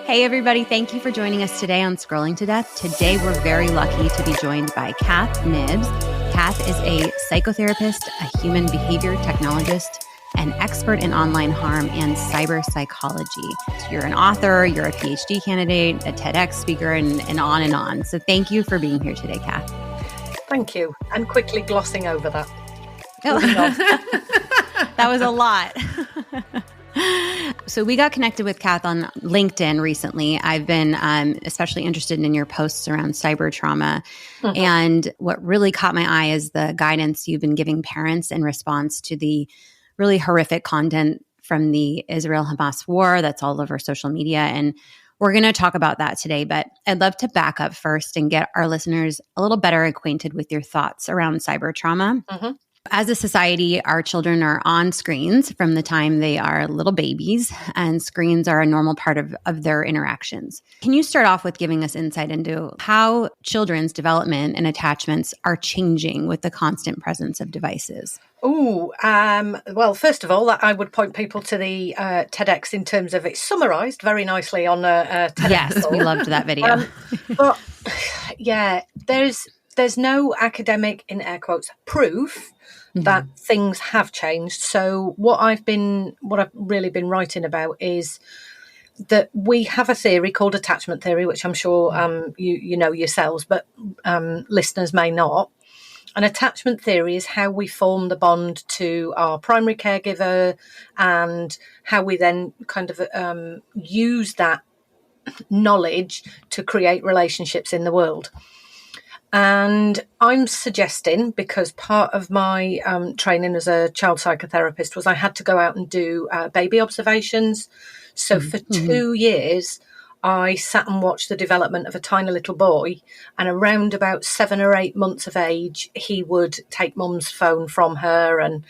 Hey, everybody. Thank you for joining us today on Scrolling to Death. Today, we're very lucky to be joined by Cath Knibbs. Cath is a psychotherapist, a human behavior technologist, an expert in online harm and cyber psychology. You're an author, you're a PhD candidate, a TEDx speaker, and on and on. So thank you for being here today, Cath. Thank you. And quickly glossing over that. That was a lot. So we got connected with Cath on LinkedIn recently. I've been especially interested in your posts around cyber trauma. Mm-hmm. And what really caught my eye is the guidance you've been giving parents in response to the really horrific content from the Israel-Hamas war that's all over social media. And we're going to talk about that today. But I'd love to back up first and get our listeners a little better acquainted with your thoughts around cyber trauma. Mm-hmm. As a society, our children are on screens from the time they are little babies, and screens are a normal part of their interactions. Can you start off with giving us insight into how children's development and attachments are changing with the constant presence of devices? Well, first of all, I would point people to the TEDx in terms of it's summarised very nicely on a TEDx. Yes, we loved that video. But yeah, there's no academic, in air quotes, proof that things have changed. So what I've really been writing about is that we have a theory called attachment theory, which I'm sure you know yourselves, but listeners may not. An attachment theory is how we form the bond to our primary caregiver and how we then kind of use that knowledge to create relationships in the world. And I'm suggesting, because part of my training as a child psychotherapist was I had to go out and do baby observations. So for 2 years, I sat and watched the development of a tiny little boy. And around about 7 or 8 months of age, he would take mum's phone from her. And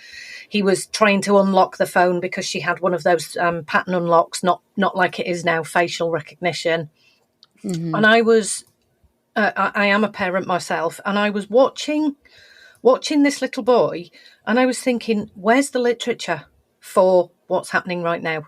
he was trying to unlock the phone because she had one of those pattern unlocks, not like it is now, facial recognition. Mm-hmm. And I am a parent myself, and I was watching this little boy, and I was thinking, where's the literature for what's happening right now?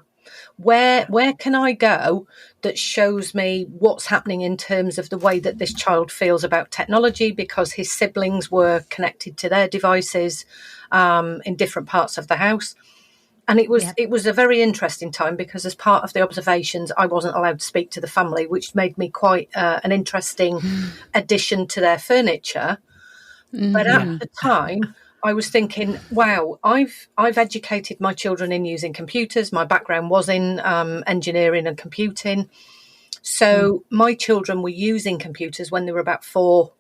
Where can I go that shows me what's happening in terms of the way that this child feels about technology, because his siblings were connected to their devices in different parts of the house. And it was a very interesting time, because as part of the observations, I wasn't allowed to speak to the family, which made me quite an interesting addition to their furniture. Mm-hmm. But at the time, I was thinking, wow, I've educated my children in using computers. My background was in engineering and computing. So my children were using computers when they were about 4-5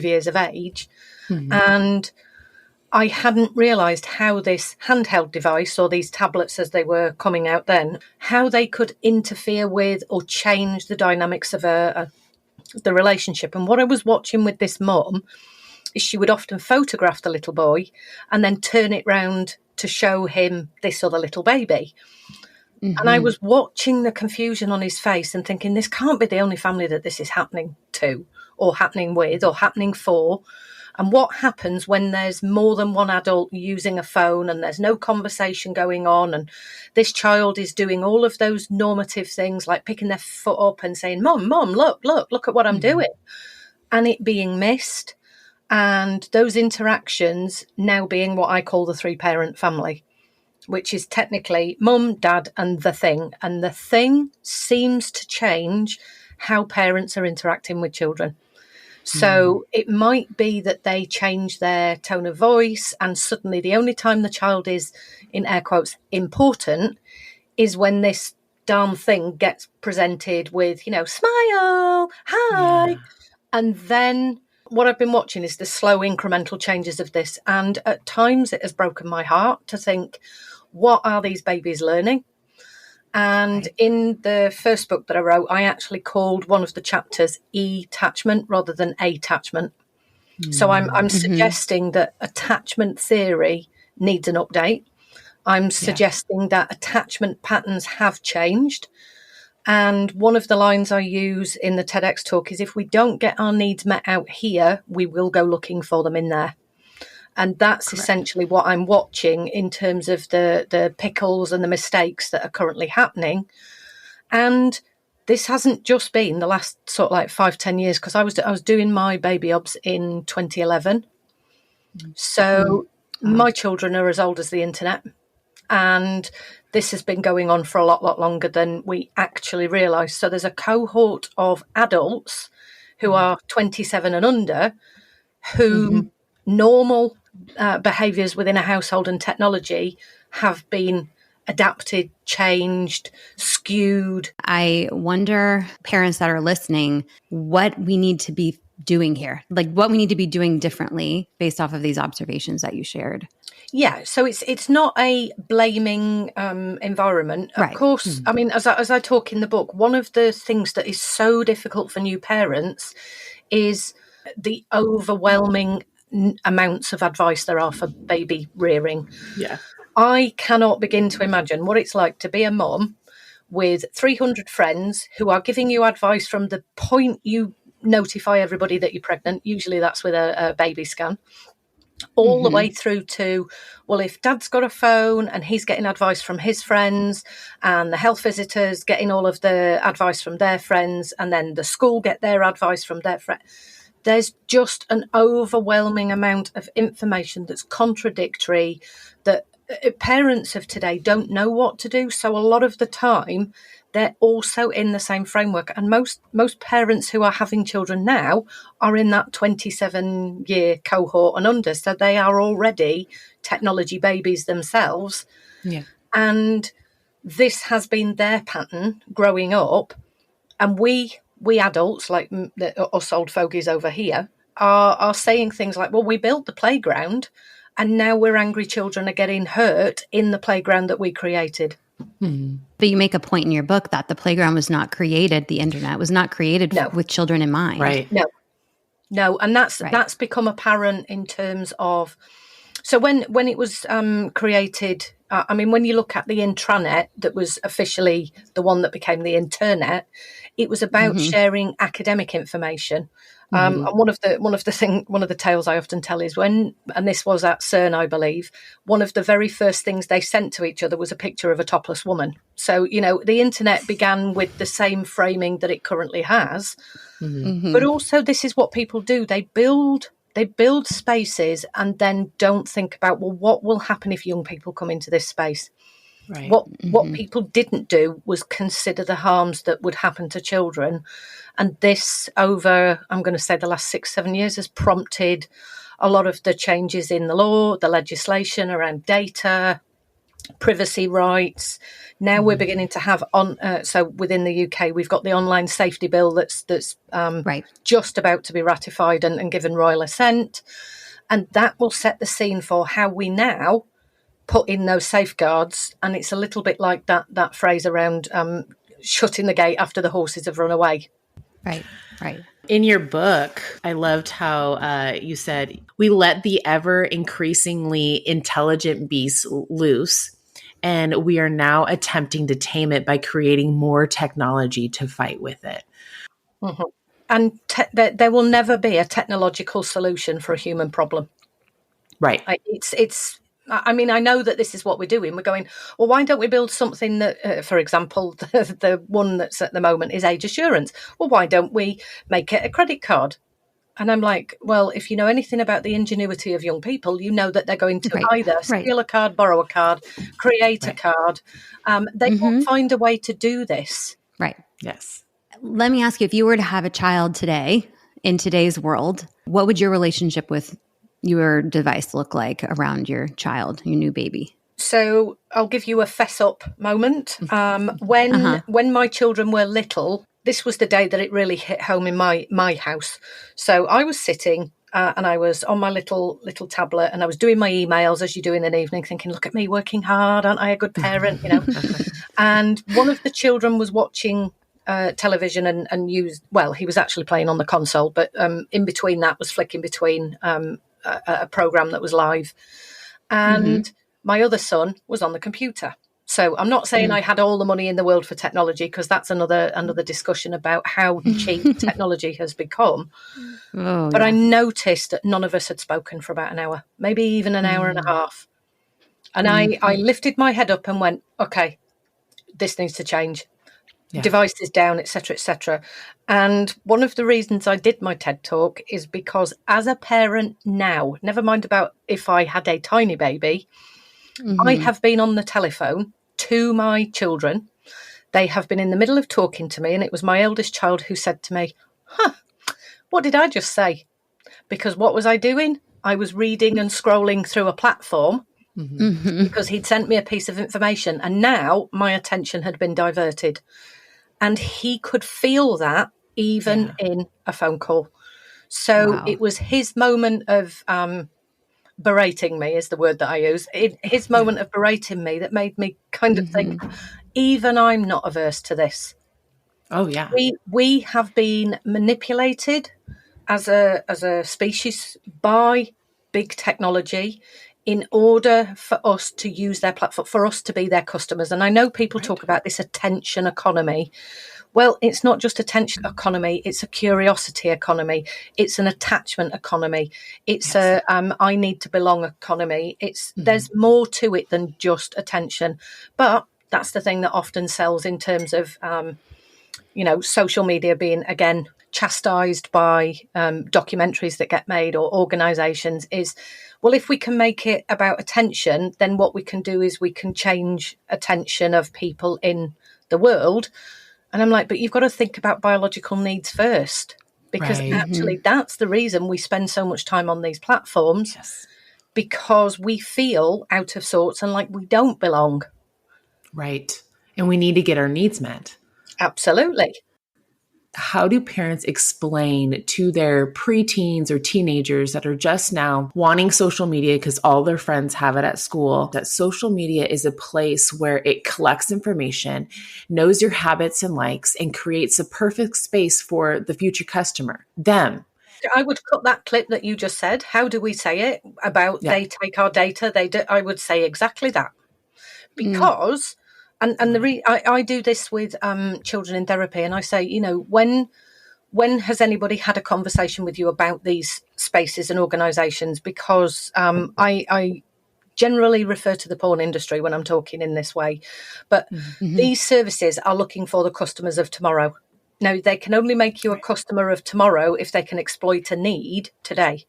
years of age. Mm-hmm. And I hadn't realised how this handheld device, or these tablets as they were coming out then, how they could interfere with or change the dynamics of the relationship. And what I was watching with this mum is she would often photograph the little boy and then turn it round to show him this other little baby. Mm-hmm. And I was watching the confusion on his face and thinking, this can't be the only family that this is happening to, or happening with, or happening for. And what happens when there's more than one adult using a phone and there's no conversation going on, and this child is doing all of those normative things like picking their foot up and saying, Mum, look at what I'm doing, and it being missed, and those interactions now being what I call the 3-parent family, which is technically mum, dad, and the thing. And the thing seems to change how parents are interacting with children. So it might be that they change their tone of voice, and suddenly the only time the child is, in air quotes, important is when this darn thing gets presented with, smile, hi. Yeah. And then what I've been watching is the slow incremental changes of this. And at times it has broken my heart to think, what are these babies learning? And in the first book that I wrote, I actually called one of the chapters E-attachment rather than attachment. So I'm suggesting that attachment theory needs an update. I'm suggesting that attachment patterns have changed. And one of the lines I use in the TEDx talk is, if we don't get our needs met out here, we will go looking for them in there. And that's Correct. Essentially what I'm watching in terms of the pickles and the mistakes that are currently happening. And this hasn't just been the last sort of like 5-10 years, because I was doing my baby obs in 2011. So my children are as old as the internet, and this has been going on for a lot longer than we actually realise. So there's a cohort of adults who are 27 and under who normal behaviours within a household and technology have been adapted, changed, skewed. I wonder, parents that are listening, what we need to be doing here, like what we need to be doing differently based off of these observations that you shared. Yeah, so it's not a blaming environment. Of course, I mean, as I talk in the book, one of the things that is so difficult for new parents is the overwhelming amounts of advice there are for baby rearing. Yeah. I cannot begin to imagine what it's like to be a mom with 300 friends who are giving you advice from the point you notify everybody that you're pregnant. Usually that's with a baby scan. All the way through to, well, if dad's got a phone and he's getting advice from his friends, and the health visitors getting all of the advice from their friends, and then the school get their advice from their friends. There's just an overwhelming amount of information that's contradictory, that parents of today don't know what to do. So a lot of the time, they're also in the same framework. And most parents who are having children now are in that 27-year cohort and under. So they are already technology babies themselves. Yeah. And this has been their pattern growing up. And we adults, like us old fogies over here, are saying things like, well, we built the playground and now we're angry children are getting hurt in the playground that we created. But you make a point in your book that the playground was not created, the internet was not created with children in mind. Right. No. And that's become apparent in terms of, so when it was created, I mean, when you look at the intranet that was officially the one that became the internet, it was about sharing academic information. And one of the tales I often tell is and this was at CERN, I believe, one of the very first things they sent to each other was a picture of a topless woman. So, the internet began with the same framing that it currently has. But also this is what people do. They build spaces and then don't think about, well, what will happen if young people come into this space? Right. What people didn't do was consider the harms that would happen to children. And this, over, I'm going to say the last 6-7 years, has prompted a lot of the changes in the law, the legislation around data, privacy rights. Now we're beginning to have so within the UK, we've got the online safety bill that's just about to be ratified and given royal assent. And that will set the scene for how we now put in those safeguards. And it's a little bit like that phrase around shutting the gate after the horses have run away. Right. In your book, I loved how you said, we let the ever increasingly intelligent beast loose, and we are now attempting to tame it by creating more technology to fight with it. And there will never be a technological solution for a human problem. Right. It's. I mean, I know that this is what we're doing. We're going, well, why don't we build something that, for example, the one that's at the moment is age assurance. Well, why don't we make it a credit card? And I'm like, well, if you know anything about the ingenuity of young people, you know that they're going to either steal a card, borrow a card, create a card. They will find a way to do this. Right. Yes. Let me ask you, if you were to have a child today, in today's world, what would your relationship with your device look like around your child, your new baby? So I'll give you a fess up moment. When my children were little, this was the day that it really hit home in my house. So I was sitting and I was on my little tablet and I was doing my emails as you do in an evening, thinking, look at me working hard, aren't I a good parent, And one of the children was watching television and he was actually playing on the console, but in between that was flicking between a program that was live, and my other son was on the computer. So I'm not saying I had all the money in the world for technology, because that's another discussion about how cheap technology has become. But I noticed that none of us had spoken for about an hour, maybe even an hour and a half. And I lifted my head up and went, okay, this needs to change. devices down, etc., etc. And one of the reasons I did my TED Talk is because as a parent now, never mind about if I had a tiny baby, I have been on the telephone to my children. They have been in the middle of talking to me, and it was my eldest child who said to me, what did I just say? Because what was I doing? I was reading and scrolling through a platform because he'd sent me a piece of information, and now my attention had been diverted. And he could feel that even in a phone call. So it was his moment of berating me, is the word that I use. His moment of berating me that made me kind of think, even I'm not averse to this. Oh, yeah. We have been manipulated as a species by big technology in order for us to use their platform, for us to be their customers. And I know people talk about this attention economy. Well, it's not just attention economy, it's a curiosity economy. It's an attachment economy. It's a I need to belong economy. There's more to it than just attention. But that's the thing that often sells in terms of, social media being, again, chastised by documentaries that get made or organisations is, well, if we can make it about attention, then what we can do is we can change attention of people in the world. And I'm like, but you've got to think about biological needs first, because actually that's the reason we spend so much time on these platforms, because we feel out of sorts and like we don't belong. Right. And we need to get our needs met. Absolutely. How do parents explain to their preteens or teenagers that are just now wanting social media because all their friends have it at school, that social media is a place where it collects information, knows your habits and likes, and creates a perfect space for the future customer, them? I would cut that clip that you just said. How do we say it about they take our data? I would say exactly that. Because... And I do this with children in therapy, and I say, when has anybody had a conversation with you about these spaces and organisations? Because I generally refer to the porn industry when I'm talking in this way, but these services are looking for the customers of tomorrow. Now, they can only make you a customer of tomorrow if they can exploit a need today.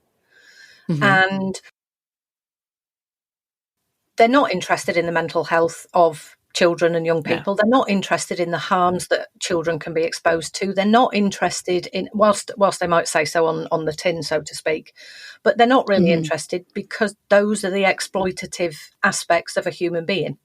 And they're not interested in the mental health of children and young people. They're not interested in the harms that children can be exposed to. They're not interested in, whilst they might say so on the tin, so to speak, but they're not really interested, because those are the exploitative aspects of a human being.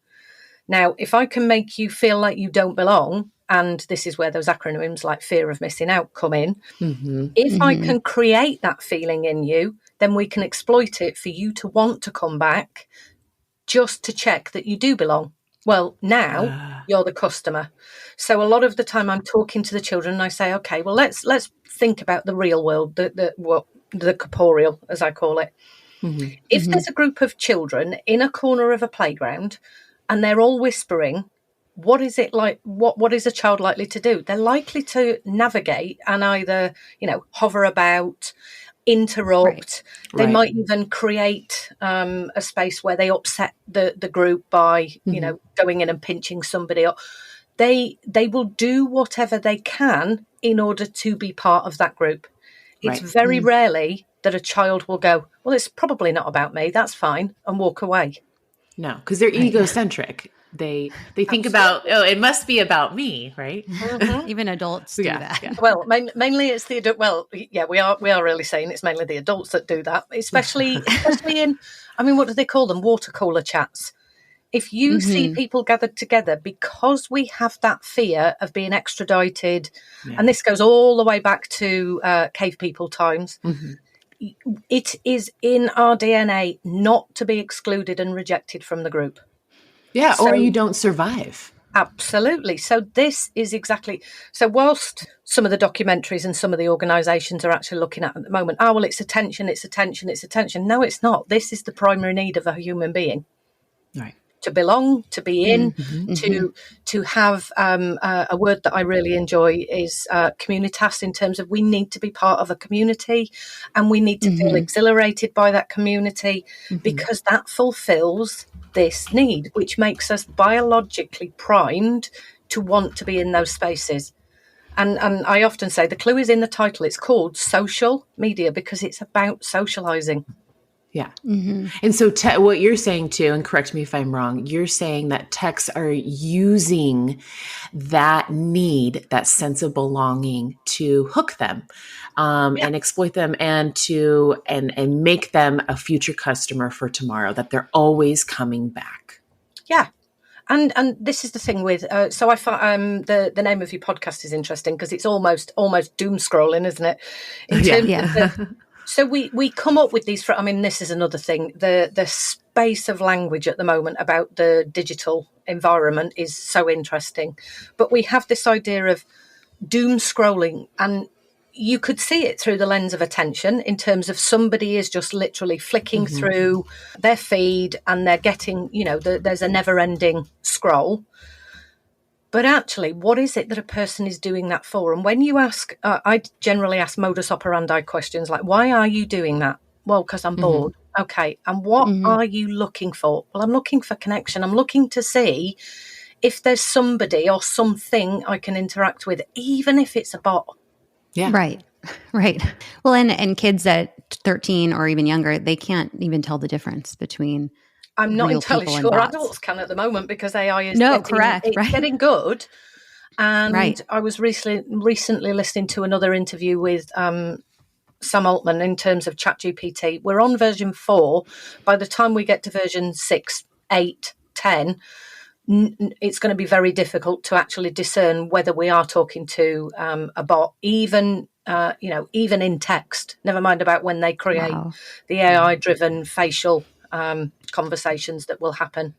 Now, if I can make you feel like you don't belong, and this is where those acronyms like fear of missing out come in, if I can create that feeling in you, then we can exploit it for you to want to come back just to check that you do belong. Well, now you're the customer. So a lot of the time I'm talking to the children and I say, okay, well, let's think about the real world, the corporeal, as I call it. If there's a group of children in a corner of a playground and they're all whispering, what is it like? What is a child likely to do? They're likely to navigate and either, hover about, interrupt. They might even create a space where they upset the group by, going in and pinching somebody up. They will do whatever they can in order to be part of that group. It's very rarely that a child will go, well, it's probably not about me, that's fine, and walk away. No, because they're egocentric. They think about, it must be about me, right? Even adults do that. Yeah. Well, mainly it's the adult. Well, yeah, we are really saying it's mainly the adults that do that, especially in, what do they call them? Water cooler chats. If you see people gathered together, because we have that fear of being extradited, and this goes all the way back to cave people times, it is in our DNA not to be excluded and rejected from the group. Yeah, or you don't survive. Absolutely. So this is exactly... So whilst some of the documentaries and some of the organisations are actually looking at the moment, well, it's attention, it's attention, it's attention. No, it's not. This is the primary need of a human being. Right. To belong, to be in, to have a word that I really enjoy is communitas, in terms of we need to be part of a community and we need to feel exhilarated by that community, because that fulfills this need, which makes us biologically primed to want to be in those spaces. And I often say the clue is in the title. It's called social media because it's about socializing. Yeah. And so what you're saying too, and correct me if I'm wrong, you're saying that techs are using that need, that sense of belonging to hook them and exploit them and and make them a future customer for tomorrow, that they're always coming back. Yeah. And this is the thing with so I find the name of your podcast is interesting because it's almost doom scrolling, isn't it? In terms of so we come up with these. I mean, this is another thing. The space of language at the moment about the digital environment is so interesting, but we have this idea of doom scrolling, and you could see it through the lens of attention in terms of somebody is just literally flicking through their feed and they're getting, there's a never ending scroll. But actually, what is it that a person is doing that for? And when you ask, I generally ask modus operandi questions like, why are you doing that? Well, because I'm bored. Okay. And what are you looking for? Well, I'm looking for connection. I'm looking to see if there's somebody or something I can interact with, even if it's a bot. Yeah. Right. Well, and kids at 13 or even younger, they can't even tell the difference between I'm not real entirely people and sure bots. adults can at the moment because AI is getting good. And I was recently listening to another interview with Sam Altman in terms of ChatGPT. We're on version 4. By the time we get to version 6, 8, 10, it's going to be very difficult to actually discern whether we are talking to a bot, even in text. Never mind about when they create the AI-driven facial conversations that will happen.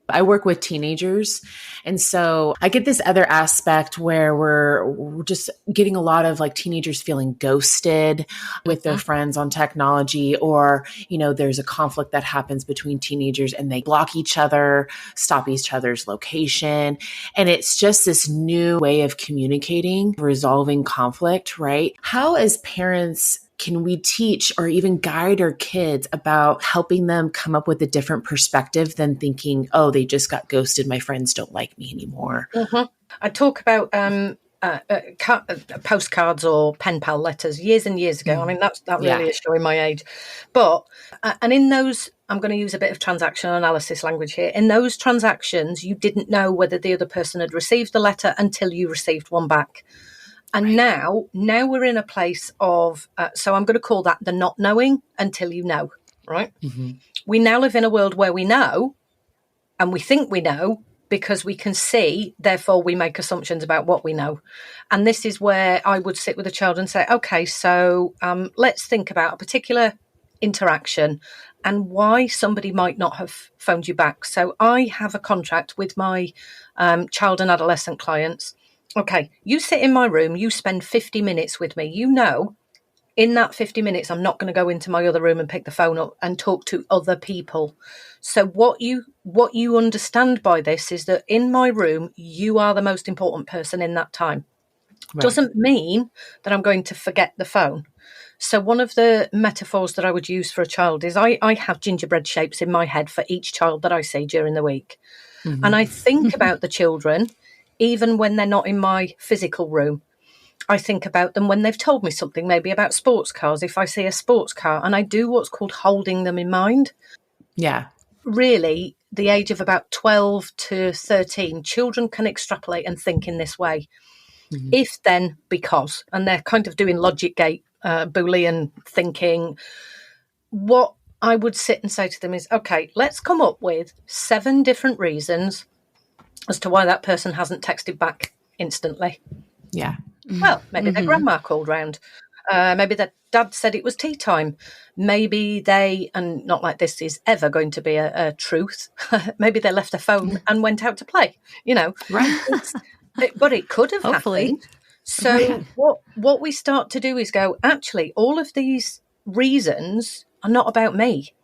I work with teenagers. And so I get this other aspect where we're just getting a lot of like teenagers feeling ghosted with their friends on technology, or, there's a conflict that happens between teenagers and they block each other, stop each other's location. And it's just this new way of communicating, resolving conflict, right? How as parents can we teach or even guide our kids about helping them come up with a different perspective than thinking, oh, they just got ghosted, my friends don't like me anymore? I talk about postcards or pen pal letters years and years ago. I mean, that really is showing my age. But, and in those, I'm going to use a bit of transactional analysis language here. In those transactions, you didn't know whether the other person had received the letter until you received one back. And now we're in a place of, so I'm going to call that the not knowing until you know, right? We now live in a world where we know, and we think we know because we can see, therefore we make assumptions about what we know. And this is where I would sit with a child and say, okay, so let's think about a particular interaction and why somebody might not have phoned you back. So I have a contract with my child and adolescent clients. Okay, you sit in my room, you spend 50 minutes with me. In that 50 minutes, I'm not going to go into my other room and pick the phone up and talk to other people. So what you understand by this is that in my room, you are the most important person in that time. Right. Doesn't mean that I'm going to forget the phone. So one of the metaphors that I would use for a child is I have gingerbread shapes in my head for each child that I see during the week. And I think about the children even when they're not in my physical room. I think about them when they've told me something, maybe about sports cars, if I see a sports car, and I do what's called holding them in mind. Yeah. Really, the age of about 12 to 13, children can extrapolate and think in this way. If, then, because, and they're kind of doing logic gate, Boolean thinking. What I would sit and say to them is, okay, let's come up with 7 different reasons as to why that person hasn't texted back instantly. Yeah. Well, maybe their grandma called round. Maybe their dad said it was tea time. Maybe they, and not like this is ever going to be a truth, maybe they left their phone and went out to play, Right. But it could have happened. So what we start to do is go, actually, all of these reasons are not about me.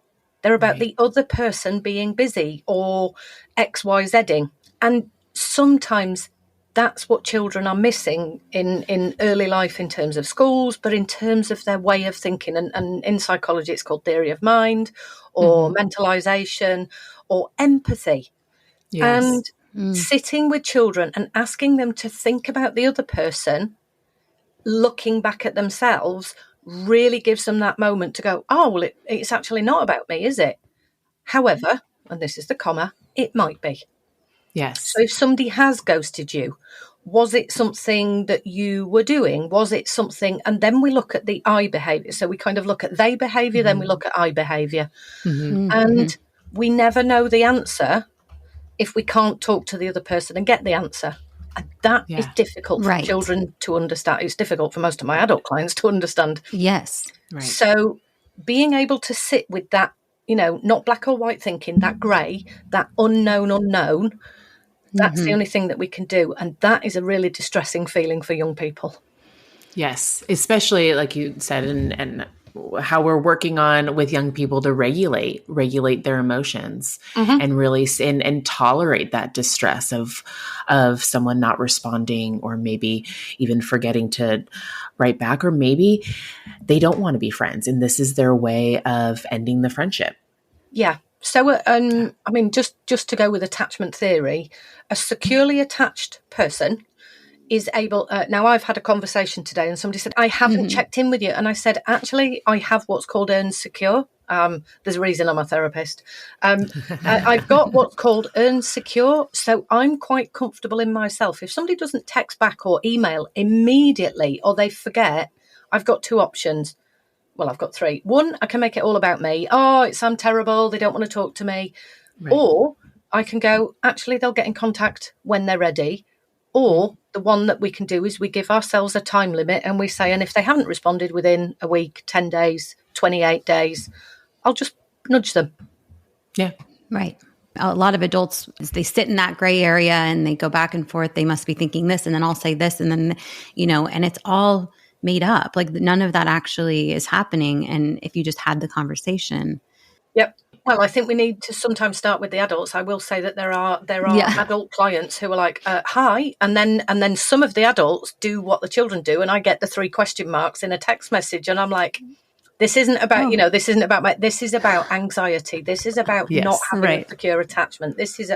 They're about the other person being busy or XYZing. And sometimes that's what children are missing in early life in terms of schools, but in terms of their way of thinking. And in psychology, it's called theory of mind or mentalization or empathy. Yes. And Sitting with children and asking them to think about the other person, looking back at themselves, really gives them that moment to go, oh, well, it's actually not about me, is it? However, and this is the comma, it might be. Yes. So if somebody has ghosted you, was it something that you were doing? Was it something? And then we look at the I behavior. So we kind of look at they behavior, then we look at I behavior. And we never know the answer if we can't talk to the other person and get the answer. And that is difficult for children to understand. It's difficult for most of my adult clients to understand. Yes. Right. So being able to sit with that, not black or white thinking, that grey, that unknown, that's the only thing that we can do. And that is a really distressing feeling for young people. Yes, especially like you said, and how we're working on with young people to regulate their emotions and really and tolerate that distress of someone not responding, or maybe even forgetting to write back, or maybe they don't want to be friends and this is their way of ending the friendship. Yeah. So, I mean, just to go with attachment theory, a securely attached person is able, now I've had a conversation today and somebody said, I haven't checked in with you. And I said, actually, I have what's called earn secure. There's a reason I'm a therapist. I've got what's called earn secure. So I'm quite comfortable in myself. If somebody doesn't text back or email immediately, or they forget, I've got two options. Well, I've got three. One, I can make it all about me. Oh, I'm terrible. They don't want to talk to me. Right. Or I can go, actually, they'll get in contact when they're ready. Or the one that we can do is we give ourselves a time limit and we say, and if they haven't responded within a week, 10 days, 28 days, I'll just nudge them. Yeah. Right. A lot of adults, they sit in that gray area and they go back and forth. They must be thinking this, and then I'll say this, and then, and it's all made up. Like none of that actually is happening. And if you just had the conversation. Yep. Well, I think we need to sometimes start with the adults. I will say that there are adult clients who are like, hi. And then some of the adults do what the children do. And I get the 3 question marks in a text message. And I'm like, this isn't about, this isn't about this is about anxiety. This is about not having a secure attachment. This is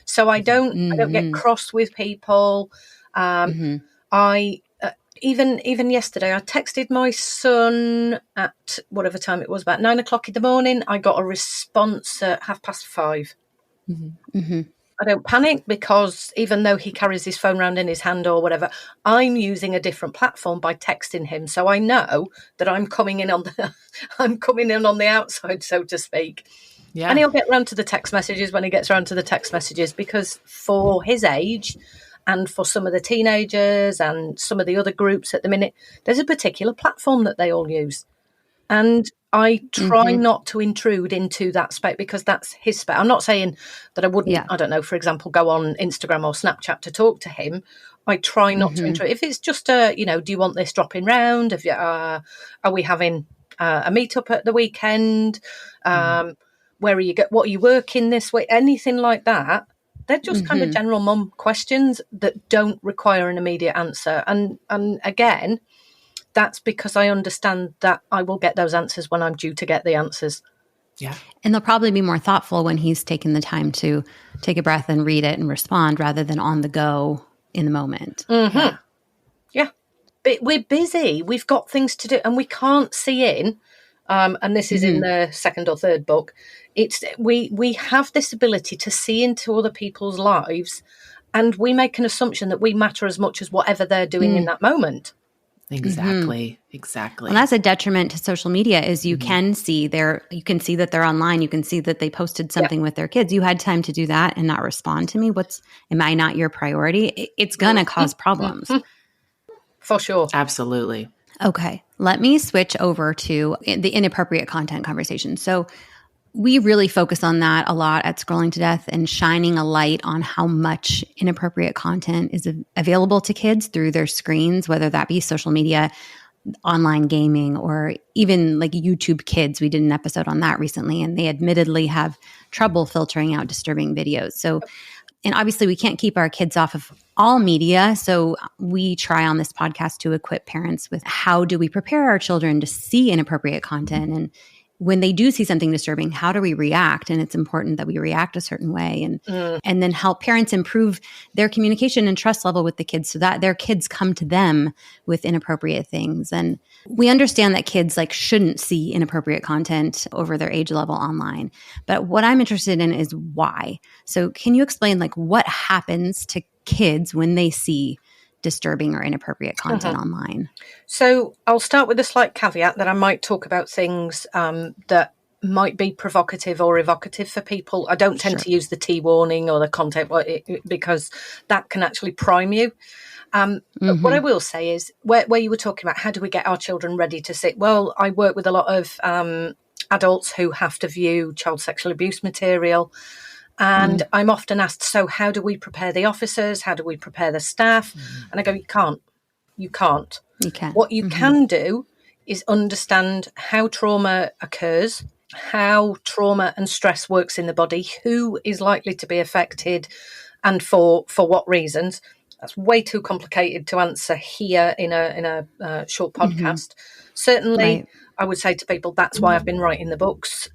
so I don't get cross with people. Even yesterday, I texted my son at whatever time it was, about 9 o'clock in the morning. I got a response at 5:30. I don't panic, because even though he carries his phone around in his hand or whatever, I'm using a different platform by texting him. So I know that I'm coming in on the outside, so to speak. Yeah. And he'll get around to the text messages when he gets around to the text messages, because for his age, and for some of the teenagers and some of the other groups at the minute, there's a particular platform that they all use. And I try not to intrude into that space, because that's his space. I'm not saying that I wouldn't, I don't know, for example, go on Instagram or Snapchat to talk to him. I try not to intrude. If it's just do you want this dropping round? Are we having a meetup at the weekend? Where are you? What are you working this week? Anything like that. They're just kind of general mum questions that don't require an immediate answer. And again, that's because I understand that I will get those answers when I'm due to get the answers. Yeah. And they'll probably be more thoughtful when he's taken the time to take a breath and read it and respond, rather than on the go in the moment. Yeah. But we're busy. We've got things to do and we can't see in. And this is in the second or third book. It's we have this ability to see into other people's lives, and we make an assumption that we matter as much as whatever they're doing in that moment. Exactly. And that's a detriment to social media. Is you can see that they're online. You can see that they posted something with their kids. You had time to do that and not respond to me. Am I not your priority? It's gonna cause problems. For sure. Absolutely. Okay, let me switch over to the inappropriate content conversation. So we really focus on that a lot at Scrolling to Death, and shining a light on how much inappropriate content is available to kids through their screens, whether that be social media, online gaming, or even like YouTube Kids. We did an episode on that recently, and they admittedly have trouble filtering out disturbing videos. So, and obviously we can't keep our kids off of all media. So we try on this podcast to equip parents with how do we prepare our children to see inappropriate content, when they do see something disturbing, how do we react? And it's important that we react a certain way, and then help parents improve their communication and trust level with the kids so that their kids come to them with inappropriate things. And we understand that kids like shouldn't see inappropriate content over their age level online. But what I'm interested in is why. So can you explain like what happens to kids when they see disturbing or inappropriate content online? So I'll start with a slight caveat that I might talk about things that might be provocative or evocative for people. I don't tend to use the T warning or the content because that can actually prime you. But what I will say is where you were talking about how do we get our children ready to sit? Well, I work with a lot of adults who have to view child sexual abuse material. And I'm often asked, so how do we prepare the officers? How do we prepare the staff? And I go, you can't. You can't. What you can do is understand how trauma occurs, how trauma and stress works in the body, who is likely to be affected, and for what reasons. That's way too complicated to answer here in a short podcast. Certainly, I would say to people, that's why I've been writing the books,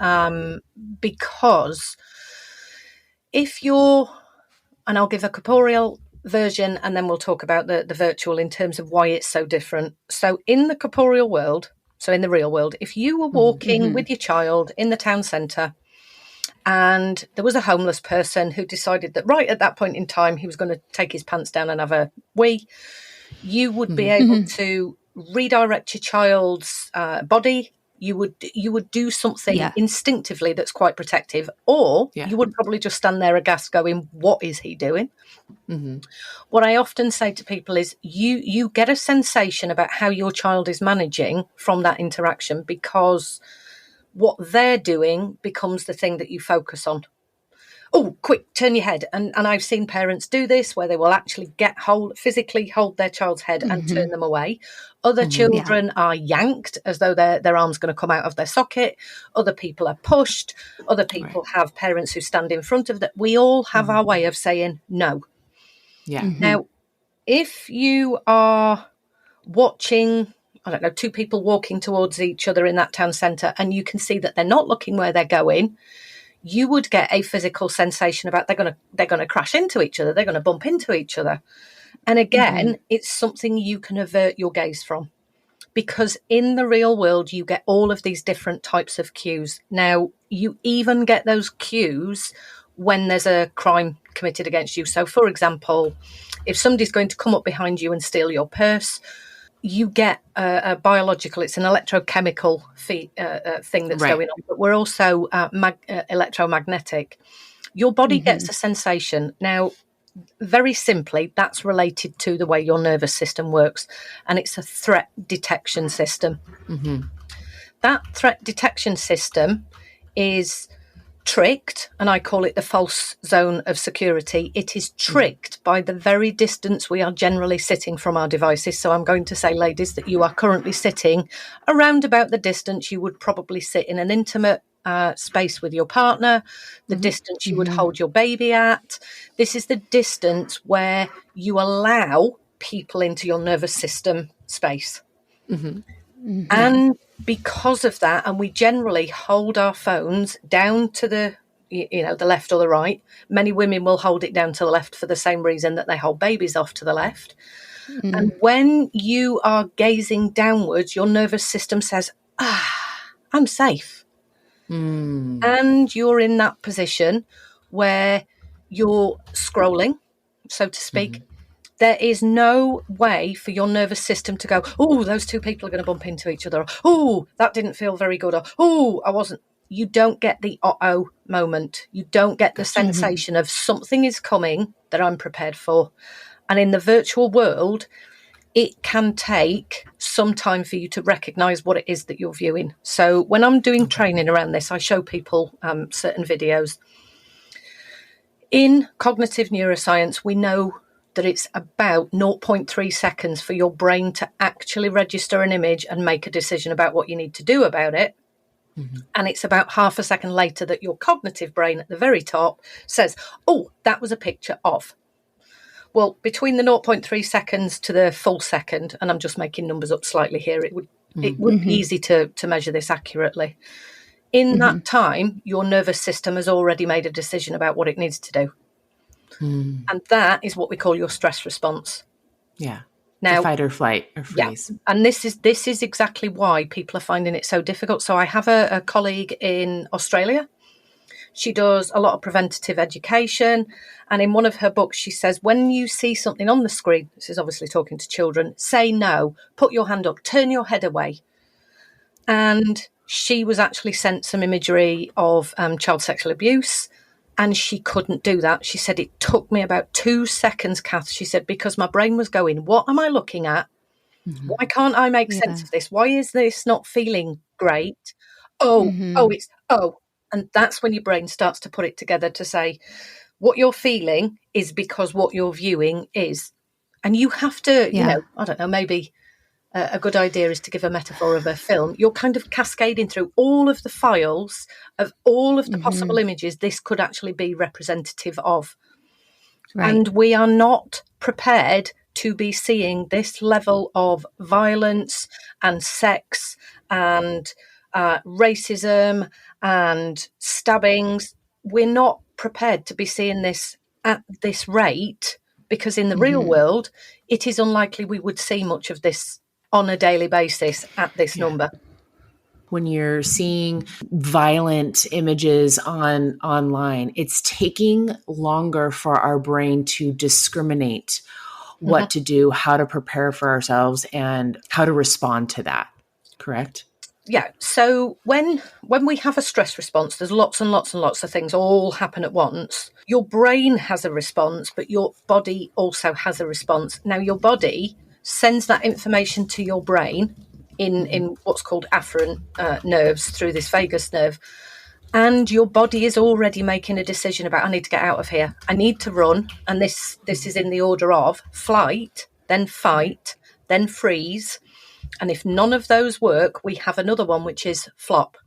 because if you're, and I'll give a corporeal version and then we'll talk about the virtual in terms of why it's so different. So in the corporeal world, so in the real world, if you were walking with your child in the town centre and there was a homeless person who decided that right at that point in time he was going to take his pants down and have a wee, you would be able to redirect your child's body. You would do something instinctively that's quite protective, or you would probably just stand there aghast going, what is he doing? What I often say to people is you get a sensation about how your child is managing from that interaction, because what they're doing becomes the thing that you focus on. Oh, quick, turn your head. And I've seen parents do this where they will actually physically hold their child's head and turn them away. Other children are yanked as though their arm's going to come out of their socket. Other people are pushed. Other people have parents who stand in front of them. We all have our way of saying no. Now, if you are watching, I don't know, two people walking towards each other in that town centre and you can see that they're not looking where they're going, you would get a physical sensation about they're going to crash into each other. They're going to bump into each other. And again, it's something you can avert your gaze from, because in the real world, you get all of these different types of cues. Now, you even get those cues when there's a crime committed against you. So, for example, if somebody's going to come up behind you and steal your purse, you get a biological, it's an electrochemical thing that's going on, but we're also electromagnetic. Your body gets a sensation. Now, very simply, that's related to the way your nervous system works, and it's a threat detection system. That threat detection system is tricked, and I call it the false zone of security. It is tricked by the very distance we are generally sitting from our devices. So I'm going to say, ladies, that you are currently sitting around about the distance you would probably sit in an intimate space with your partner, the distance you would hold your baby at. This is the distance where you allow people into your nervous system space. And because of that, and we generally hold our phones down to the left or the right. Many women will hold it down to the left for the same reason that they hold babies off to the left. And when you are gazing downwards, your nervous system says, I'm safe. And you're in that position where you're scrolling, so to speak. There is no way for your nervous system to go, oh, those two people are going to bump into each other. Oh, that didn't feel very good. Or, oh, I wasn't. You don't get the uh-oh moment. You don't get the sensation of something is coming that I'm prepared for. And in the virtual world, it can take some time for you to recognize what it is that you're viewing. So when I'm doing training around this, I show people certain videos. In cognitive neuroscience, we know that it's about 0.3 seconds for your brain to actually register an image and make a decision about what you need to do about it. And it's about half a second later that your cognitive brain at the very top says, oh, that was a picture of. Well, between the 0.3 seconds to the full second, and I'm just making numbers up slightly here, it would be easy to measure this accurately. in that time, your nervous system has already made a decision about what it needs to do. And that is what we call your stress response. Yeah. Now, the fight or flight or freeze. Yeah. And this is exactly why people are finding it so difficult. So I have a colleague in Australia. She does a lot of preventative education. And in one of her books, she says, when you see something on the screen, this is obviously talking to children, say no, put your hand up, turn your head away. And she was actually sent some imagery of child sexual abuse. And she couldn't do that. She said, it took me about 2 seconds, Cath. She said, because my brain was going, what am I looking at? Why can't I make sense of this? Why is this not feeling great? And that's when your brain starts to put it together to say, what you're feeling is because what you're viewing is. And you have to, I don't know, maybe a good idea is to give a metaphor of a film. You're kind of cascading through all of the files of all of the possible images this could actually be representative of. Right. And we are not prepared to be seeing this level of violence and sex and racism and stabbings. We're not prepared to be seeing this at this rate, because in the real world, it is unlikely we would see much of this on a daily basis at this number. When you're seeing violent images online, it's taking longer for our brain to discriminate what to do, how to prepare for ourselves, and how to respond to that. Correct? Yeah. So when we have a stress response, there's lots and lots and lots of things all happen at once. Your brain has a response, but your body also has a response. Now, your body sends that information to your brain in what's called afferent nerves through this vagus nerve. And your body is already making a decision about, I need to get out of here. I need to run. And this is in the order of flight, then fight, then freeze. And if none of those work, we have another one, which is flop.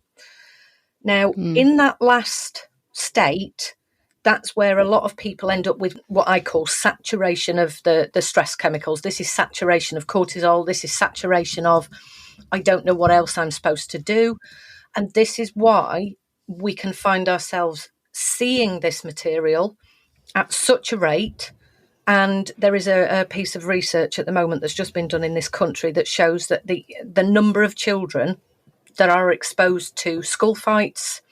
Now, in that last state, that's where a lot of people end up with what I call saturation of the stress chemicals. This is saturation of cortisol. This is saturation of, I don't know what else I'm supposed to do. And this is why we can find ourselves seeing this material at such a rate. And there is a piece of research at the moment that's just been done in this country that shows that the number of children that are exposed to school fights,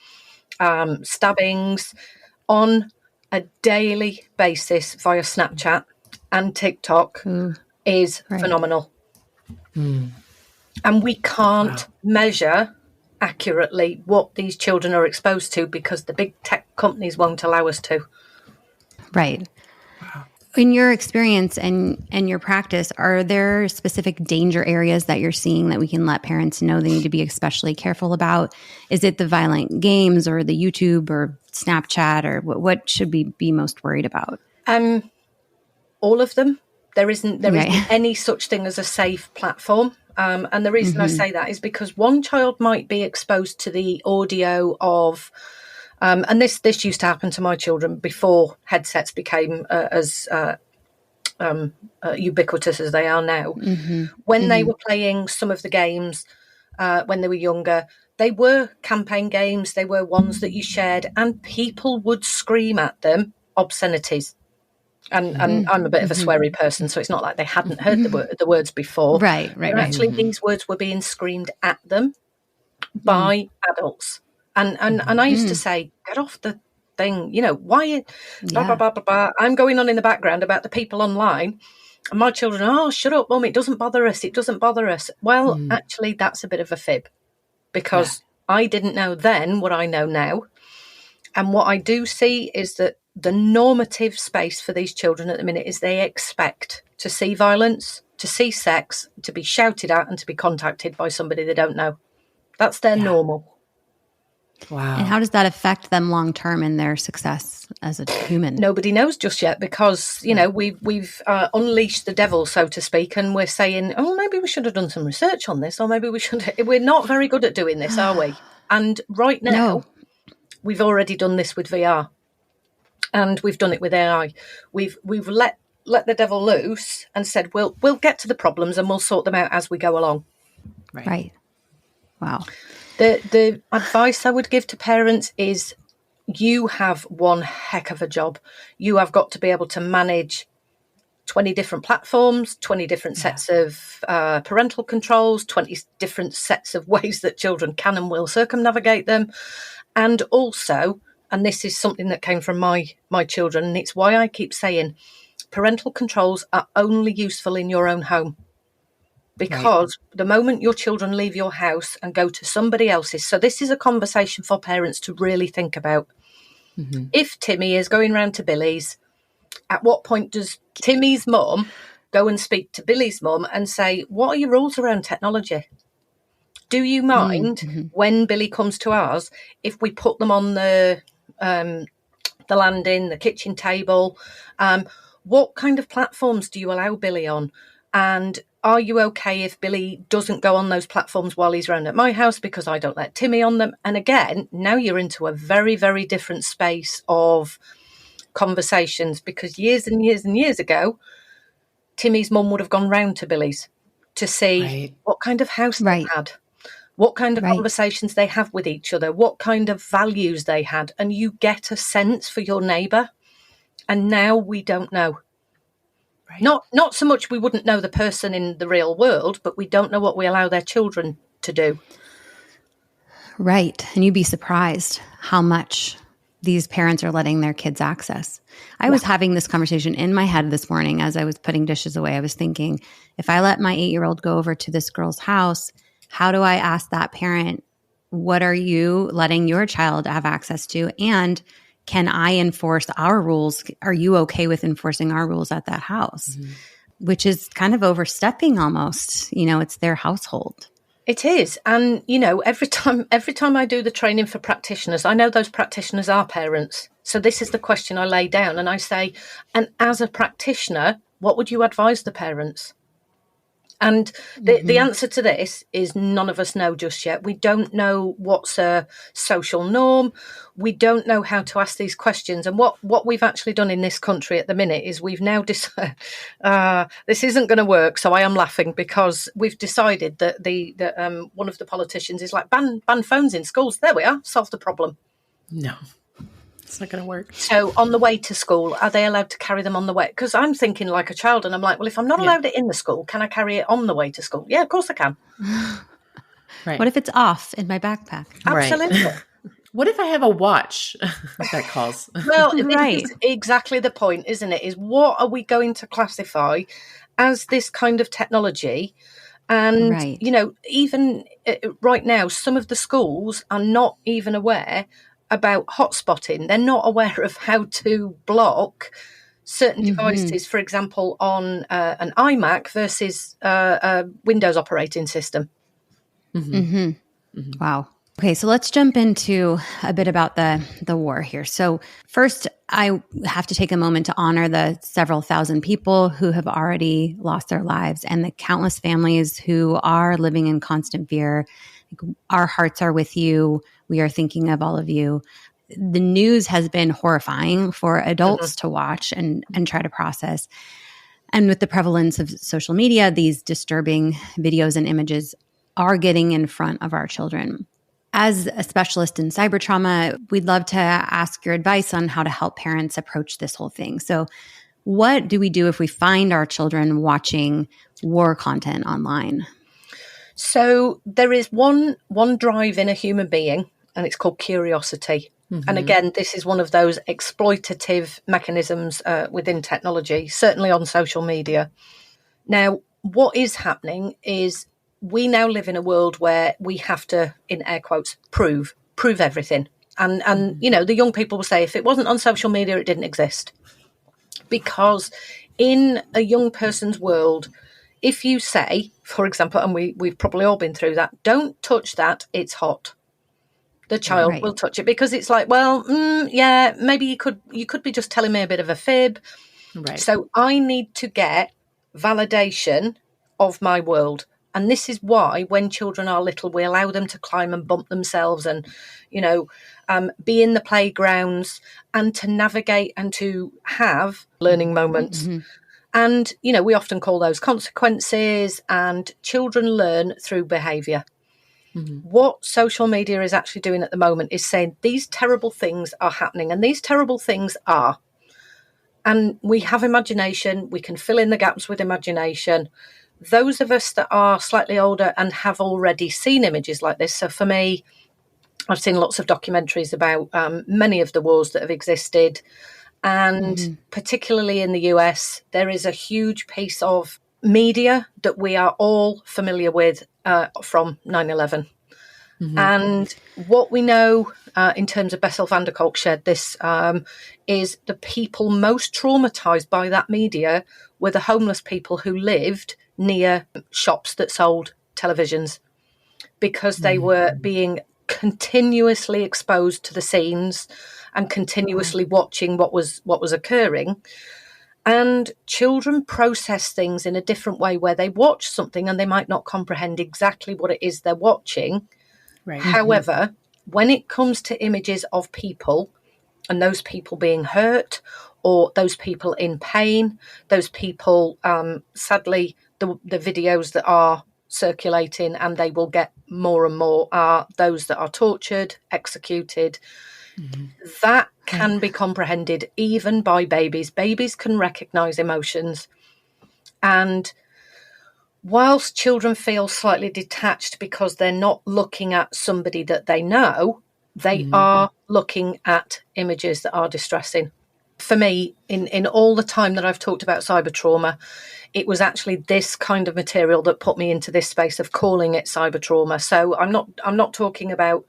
stabbings on a daily basis via Snapchat and TikTok is phenomenal. And we can't measure accurately what these children are exposed to because the big tech companies won't allow us to. Right. In your experience and your practice, are there specific danger areas that you're seeing that we can let parents know they need to be especially careful about? Is it the violent games or the YouTube or Snapchat, or what should we be most worried about? All of them. There isn't any such thing as a safe platform. And the reason I say that is because one child might be exposed to the audio of, and this used to happen to my children before headsets became as ubiquitous as they are now. When they were playing some of the games when they were younger, they were campaign games. They were ones that you shared, and people would scream at them obscenities. And I'm a bit of a sweary person, so it's not like they hadn't heard the words before. Right. Actually, these words were being screamed at them by adults. And I used to say, get off the thing, why, blah, blah, blah, blah, blah. I'm going on in the background about the people online. And my children, oh, shut up, Mum, it doesn't bother us. It doesn't bother us. Well, actually, that's a bit of a fib because I didn't know then what I know now. And what I do see is that the normative space for these children at the minute is they expect to see violence, to see sex, to be shouted at and to be contacted by somebody they don't know. That's their normal. Wow. And how does that affect them long term in their success as a human? Nobody knows just yet because, we've unleashed the devil, so to speak, and we're saying, oh, maybe we should have done some research on this, or maybe we should. We're not very good at doing this, are we? And right now, we've already done this with VR. And we've done it with AI. We've let the devil loose and said, we'll get to the problems and we'll sort them out as we go along. Right. Wow. The advice I would give to parents is you have one heck of a job. You have got to be able to manage 20 different platforms, 20 different sets of parental controls, 20 different sets of ways that children can and will circumnavigate them. And also, and this is something that came from my children, and it's why I keep saying parental controls are only useful in your own home. Because the moment your children leave your house and go to somebody else's, so this is a conversation for parents to really think about. Mm-hmm. If Timmy is going round to Billy's, at what point does Timmy's mum go and speak to Billy's mum and say, what are your rules around technology? Do you mind when Billy comes to ours if we put them on the landing, the kitchen table? What kind of platforms do you allow Billy on? And are you okay if Billy doesn't go on those platforms while he's around at my house because I don't let Timmy on them? And again, now you're into a very, very different space of conversations, because years and years and years ago, Timmy's mum would have gone round to Billy's to see what kind of house they had, what kind of conversations they have with each other, what kind of values they had. And you get a sense for your neighbour. And now we don't know. Not so much we wouldn't know the person in the real world, but we don't know what we allow their children to do. Right. And you'd be surprised how much these parents are letting their kids access. I was having this conversation in my head this morning as I was putting dishes away. I was thinking, if I let my 8-year-old go over to this girl's house, how do I ask that parent, what are you letting your child have access to? And can I enforce our rules? Are you okay with enforcing our rules at that house? Mm-hmm. Which is kind of overstepping almost. It's their household. It is. And, every time I do the training for practitioners, I know those practitioners are parents. So this is the question I lay down and I say, and as a practitioner, what would you advise the parents? And the answer to this is none of us know just yet. We don't know what's a social norm. We don't know how to ask these questions. And what we've actually done in this country at the minute is we've now decided this isn't going to work. So I am laughing because we've decided that one of the politicians is like, ban phones in schools. There we are. Solved the problem. No. It's not going to work. So on the way to school, are they allowed to carry them on the way? Because I'm thinking like a child and I'm like, well, if I'm not allowed it in the school, can I carry it on the way to school? Yeah, of course I can. Right. What if it's off in my backpack? Absolutely. Right. What if I have a watch that calls? Well, this is exactly the point, isn't it? Is what are we going to classify as this kind of technology? And, even right now, some of the schools are not even aware about hotspotting. They're not aware of how to block certain devices, for example, on an iMac versus a Windows operating system. Wow. Okay, so let's jump into a bit about the war here. So first, I have to take a moment to honor the several thousand people who have already lost their lives and the countless families who are living in constant fear. Our hearts are with you. We are thinking of all of you. The news has been horrifying for adults to watch and try to process. And with the prevalence of social media, these disturbing videos and images are getting in front of our children. As a specialist in cyber trauma, we'd love to ask your advice on how to help parents approach this whole thing. So what do we do if we find our children watching war content online? So there is one drive in a human being, and it's called curiosity. And again, this is one of those exploitative mechanisms within technology, certainly on social media. Now, what is happening is we now live in a world where we have to, in air quotes, prove everything. And the young people will say, if it wasn't on social media, it didn't exist. Because in a young person's world, if you say, for example, and we've probably all been through that, don't touch that, it's hot. The child will touch it because it's like, well, maybe you could be just telling me a bit of a fib. Right. So I need to get validation of my world. And this is why when children are little, we allow them to climb and bump themselves and, be in the playgrounds and to navigate and to have learning moments. And, we often call those consequences, and children learn through behaviour. What social media is actually doing at the moment is saying these terrible things are happening, and these terrible things are. And we have imagination. We can fill in the gaps with imagination. Those of us that are slightly older and have already seen images like this. So for me, I've seen lots of documentaries about many of the wars that have existed. And particularly in the US, there is a huge piece of media that we are all familiar with from 9/11. And what we know in terms of Bessel van der Kolk shared this is the people most traumatized by that media were the homeless people who lived near shops that sold televisions, because they were being continuously exposed to the scenes and continuously watching what was occurring. And children process things in a different way, where they watch something and they might not comprehend exactly what it is they're watching. Right. However, when it comes to images of people, and those people being hurt, or those people in pain, those people, sadly, the videos that are circulating, and they will get more and more, are those that are tortured, executed. That can be comprehended even by babies. Babies can recognise emotions. And whilst children feel slightly detached because they're not looking at somebody that they know, they are looking at images that are distressing. For me, in all the time that I've talked about cyber trauma, it was actually this kind of material that put me into this space of calling it cyber trauma. So I'm not talking about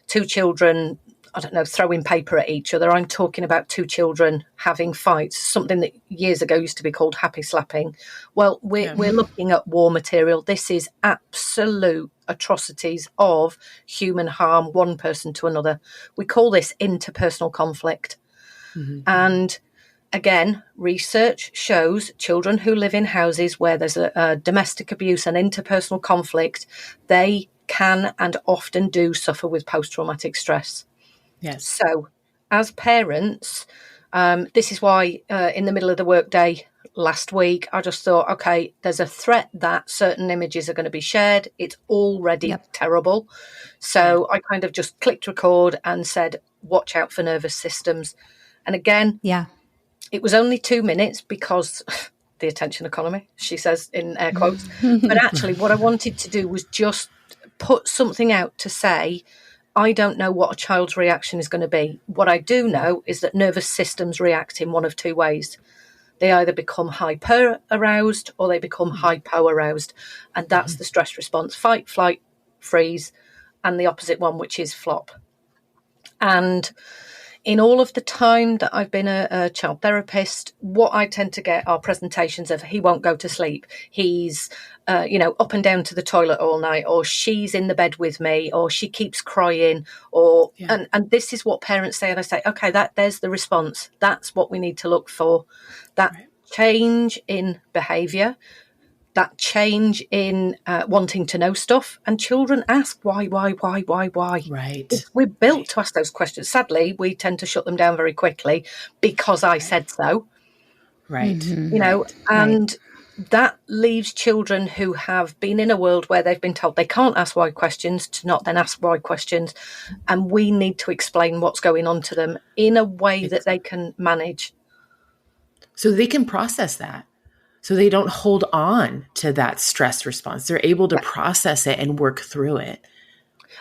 two children, I don't know, throwing paper at each other. I'm talking about two children having fights, something that years ago used to be called happy slapping. Well, we're looking at war material. This is absolute atrocities of human harm, one person to another. We call this interpersonal conflict. And again, research shows children who live in houses where there's a domestic abuse and interpersonal conflict, they can and often do suffer with post-traumatic stress. Yes. So as parents, this is why in the middle of the workday last week, I just thought, okay, there's a threat that certain images are going to be shared. It's already terrible. So I kind of just clicked record and said, watch out for nervous systems. And again, it was only 2 minutes because the attention economy, she says in air quotes. But actually what I wanted to do was just put something out to say, I don't know what a child's reaction is going to be. What I do know is that nervous systems react in one of two ways. They either become hyper aroused or they become hypo aroused. And that's the stress response: fight, flight, freeze, and the opposite one, which is flop. And in all of the time that I've been a child therapist, what I tend to get are presentations of he won't go to sleep. He's, up and down to the toilet all night, or she's in the bed with me, or she keeps crying, or and this is what parents say. And I say, okay, there's the response. That's what we need to look for. That change in behaviour, that change in wanting to know stuff. And children ask why. Right. We're built to ask those questions. Sadly, we tend to shut them down very quickly because I said so. Right. And that leaves children who have been in a world where they've been told they can't ask why questions to not then ask why questions. And we need to explain what's going on to them in a way that they can manage. So they can process that. So they don't hold on to that stress response. They're able to process it and work through it.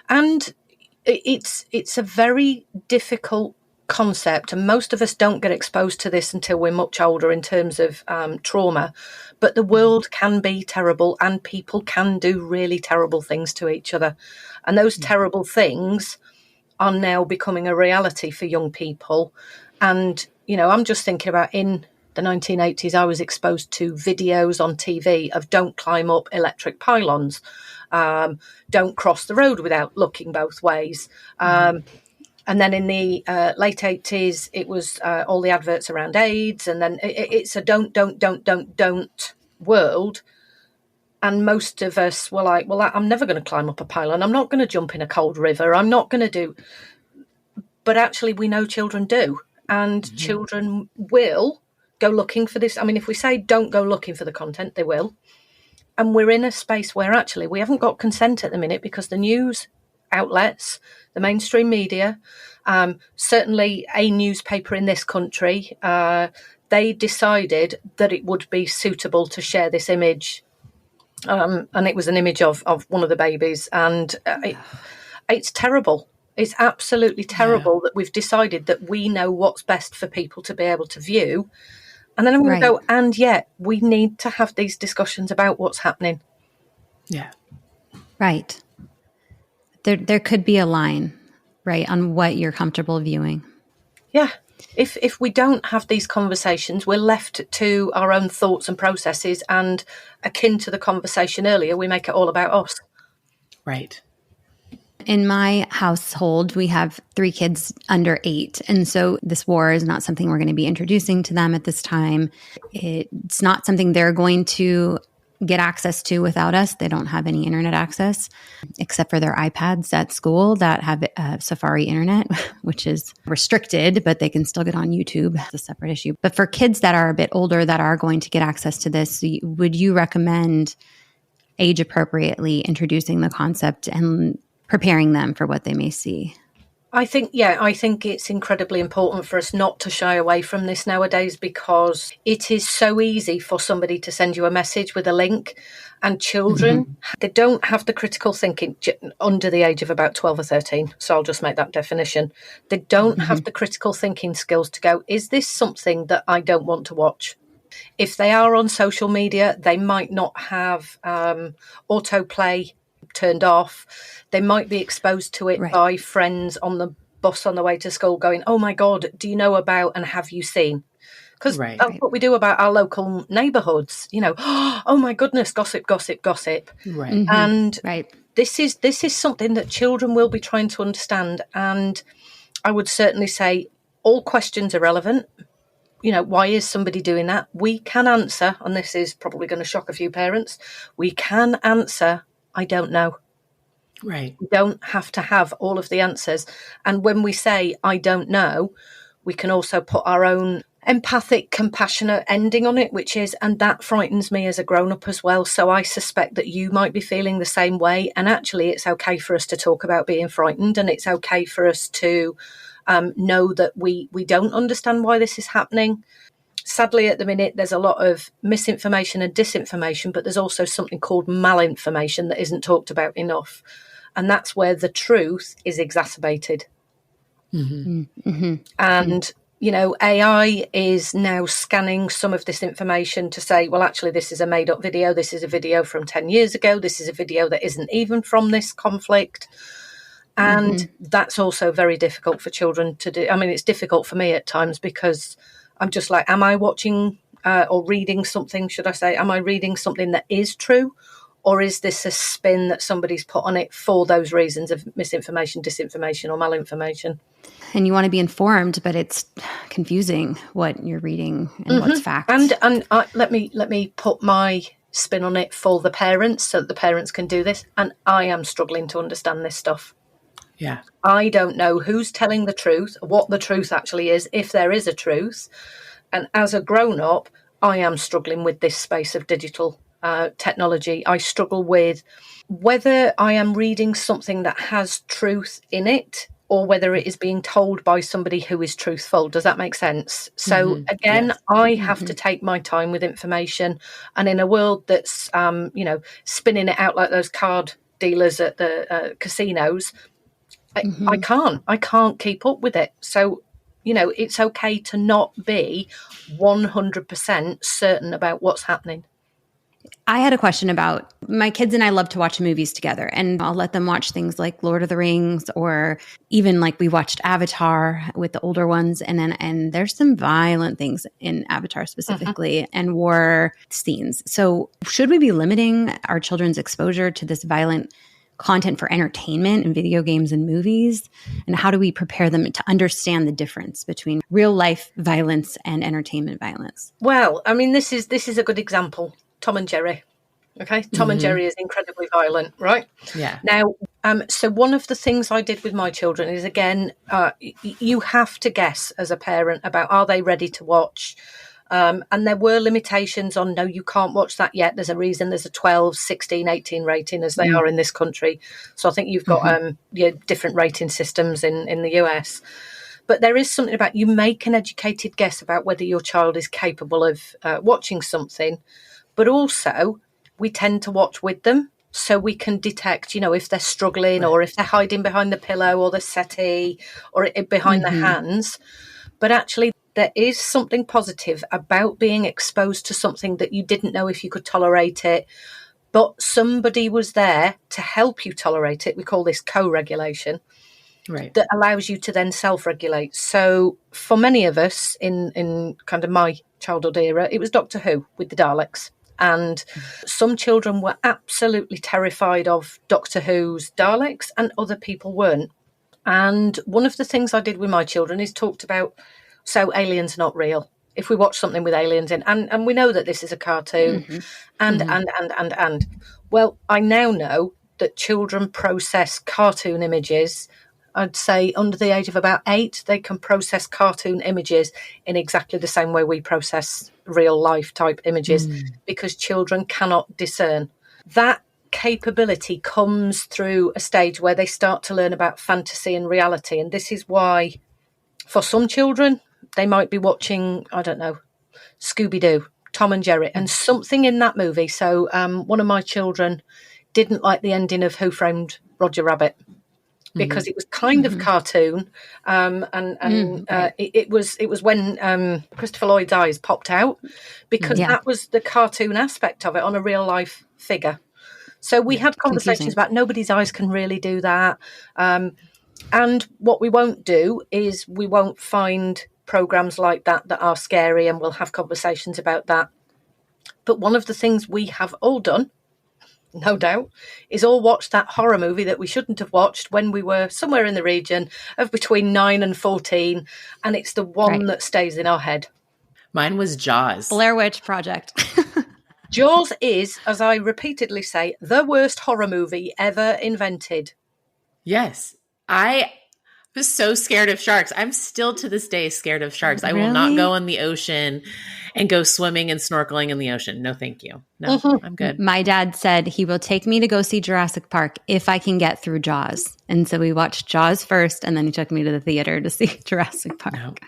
And it's a very difficult concept, and most of us don't get exposed to this until we're much older in terms of trauma. But the world can be terrible, and people can do really terrible things to each other. And those terrible things are now becoming a reality for young people. And, I'm just thinking about in the 1980s, I was exposed to videos on TV of don't climb up electric pylons, don't cross the road without looking both ways. And then in the late 80s, it was all the adverts around AIDS. And then it's a don't world. And most of us were like, well, I'm never going to climb up a pylon. I'm not going to jump in a cold river. I'm not going to do. But actually, we know children do. And children will go looking for this. I mean, if we say don't go looking for the content, they will. And we're in a space where actually we haven't got consent at the minute because the news outlets, the mainstream media, certainly a newspaper in this country, they decided that it would be suitable to share this image. And it was an image of one of the babies. And it's terrible. It's absolutely terrible that we've decided that we know what's best for people to be able to view. And then I'm going to go, and yet we need to have these discussions about what's happening. Yeah. Right. There could be a line, right, on what you're comfortable viewing. Yeah. If we don't have these conversations, we're left to our own thoughts and processes, and akin to the conversation earlier, we make it all about us. Right. In my household, we have 3 kids under 8. And so this war is not something we're going to be introducing to them at this time. It's not something they're going to get access to without us. They don't have any internet access except for their iPads at school that have Safari internet, which is restricted, but they can still get on YouTube. It's a separate issue. But for kids that are a bit older that are going to get access to this, would you recommend age appropriately introducing the concept and preparing them for what they may see? I think it's incredibly important for us not to shy away from this nowadays, because it is so easy for somebody to send you a message with a link, and children, they don't have the critical thinking under the age of about 12 or 13. So I'll just make that definition. They don't have the critical thinking skills to go, is this something that I don't want to watch? If they are on social media, they might not have autoplay turned off. They might be exposed to it by friends on the bus on the way to school going, oh my God, do you know about and have you seen? Because that's what we do about our local neighbourhoods. Oh my goodness, gossip, gossip, gossip. Right. And this is something that children will be trying to understand. And I would certainly say all questions are relevant. Why is somebody doing that? We can answer, and this is probably going to shock a few parents, we can answer, I don't know. Right. We don't have to have all of the answers. And when we say, I don't know, we can also put our own empathic, compassionate ending on it, which is, and that frightens me as a grown-up as well. So I suspect that you might be feeling the same way. And actually, it's okay for us to talk about being frightened, and it's okay for us to know that we don't understand why this is happening. Sadly, at the minute, there's a lot of misinformation and disinformation, but there's also something called malinformation that isn't talked about enough. And that's where the truth is exacerbated. And, AI is now scanning some of this information to say, well, actually, this is a made-up video. This is a video from 10 years ago. This is a video that isn't even from this conflict. And that's also very difficult for children to do. I mean, it's difficult for me at times because I'm just like, am I watching or reading something, should I say, am I reading something that is true? Or is this a spin that somebody's put on it for those reasons of misinformation, disinformation, or malinformation? And you want to be informed, but it's confusing what you're reading and what's fact. And let me put my spin on it for the parents so that the parents can do this. And I am struggling to understand this stuff. Yeah. I don't know who's telling the truth, what the truth actually is, if there is a truth. And as a grown-up, I am struggling with this space of digital technology. I struggle with whether I am reading something that has truth in it or whether it is being told by somebody who is truthful. Does that make sense? So again, I have to take my time with information. And in a world that's, spinning it out like those card dealers at the casinos, I can't keep up with it. So, it's okay to not be 100% certain about what's happening. I had a question about my kids and I love to watch movies together, and I'll let them watch things like Lord of the Rings, or even like we watched Avatar with the older ones. And there's some violent things in Avatar specifically and war scenes. So should we be limiting our children's exposure to this violent content for entertainment and video games and movies? And how do we prepare them to understand the difference between real life violence and entertainment violence? Well, I mean, this is a good example. Tom and Jerry. Okay. Tom and Jerry is incredibly violent, right? Yeah. Now, so one of the things I did with my children is, again, you have to guess as a parent about, are they ready to watch And there were limitations on, no, you can't watch that yet. There's a reason there's a 12, 16, 18 rating as they are in this country. So I think you've got different rating systems in the US. But there is something about, you make an educated guess about whether your child is capable of watching something. But also, we tend to watch with them so we can detect, if they're struggling or if they're hiding behind the pillow or the settee or behind the hands. But actually, there is something positive about being exposed to something that you didn't know if you could tolerate it, but somebody was there to help you tolerate it. We call this co-regulation. Right. That allows you to then self-regulate. So for many of us in kind of my childhood era, it was Doctor Who with the Daleks. And some children were absolutely terrified of Doctor Who's Daleks and other people weren't. And one of the things I did with my children is talked about, so aliens are not real. If we watch something with aliens in, and we know that this is a cartoon, and. Well, I now know that children process cartoon images. I'd say under the age of about 8, they can process cartoon images in exactly the same way we process real life type images because children cannot discern. That capability comes through a stage where they start to learn about fantasy and reality. And this is why for some children, they might be watching, I don't know, Scooby-Doo, Tom and Jerry, and something in that movie. So one of my children didn't like the ending of Who Framed Roger Rabbit, because it was kind of cartoon, it was when Christopher Lloyd's eyes popped out, because that was the cartoon aspect of it on a real life figure. So we had conversations about nobody's eyes can really do that, and what we won't do is we won't find programs like that are scary, and we'll have conversations about that. But one of the things we have all done, no doubt, is all watch that horror movie that we shouldn't have watched when we were somewhere in the region of between 9 and 14, and it's the one that stays in our head. Mine was Jaws. Blair Witch Project. Jaws is, as I repeatedly say, the worst horror movie ever invented. Yes. I was so scared of sharks. I'm still to this day scared of sharks. I will not go in the ocean and go swimming and snorkeling in the ocean. No, thank you. No, I'm good. My dad said he will take me to go see Jurassic Park if I can get through Jaws. And so we watched Jaws first, and then he took me to the theater to see Jurassic Park.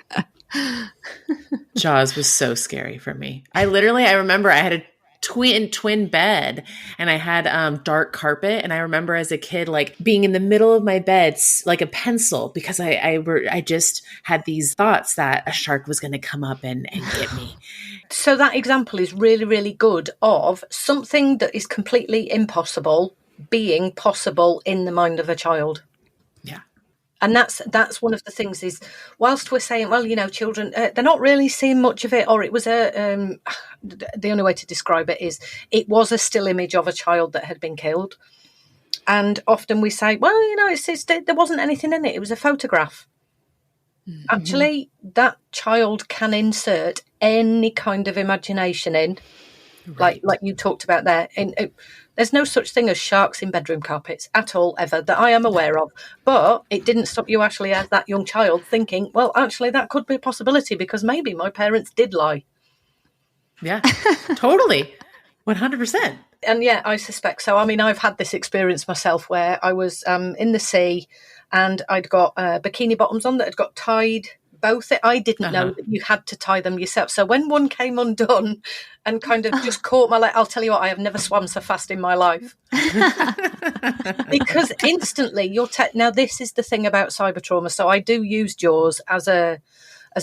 No. Jaws was so scary for me. I remember I had a twin bed, and I had dark carpet, and I remember as a kid like being in the middle of my bed like a pencil, because I just had these thoughts that a shark was going to come up and get me. So that example is really, really good of something that is completely impossible being possible in the mind of a child. And that's one of the things is, whilst we're saying, well, children, they're not really seeing much of it, or it was the only way to describe it is it was a still image of a child that had been killed. And often we say, well, there wasn't anything in it. It was a photograph. Actually, that child can insert any kind of imagination in, like you talked about there. There's no such thing as sharks in bedroom carpets at all, ever, that I am aware of. But it didn't stop you, Ashley, as that young child, thinking, well, actually, that could be a possibility because maybe my parents did lie. Yeah, totally. 100%. And yeah, I suspect so. I mean, I've had this experience myself where I was in the sea and I'd got bikini bottoms on that had got tied both. I didn't know that you had to tie them yourself. So when one came undone and kind of just caught my leg, I'll tell you what, I have never swum so fast in my life. Because instantly now this is the thing about cyber trauma. So I do use Jaws as a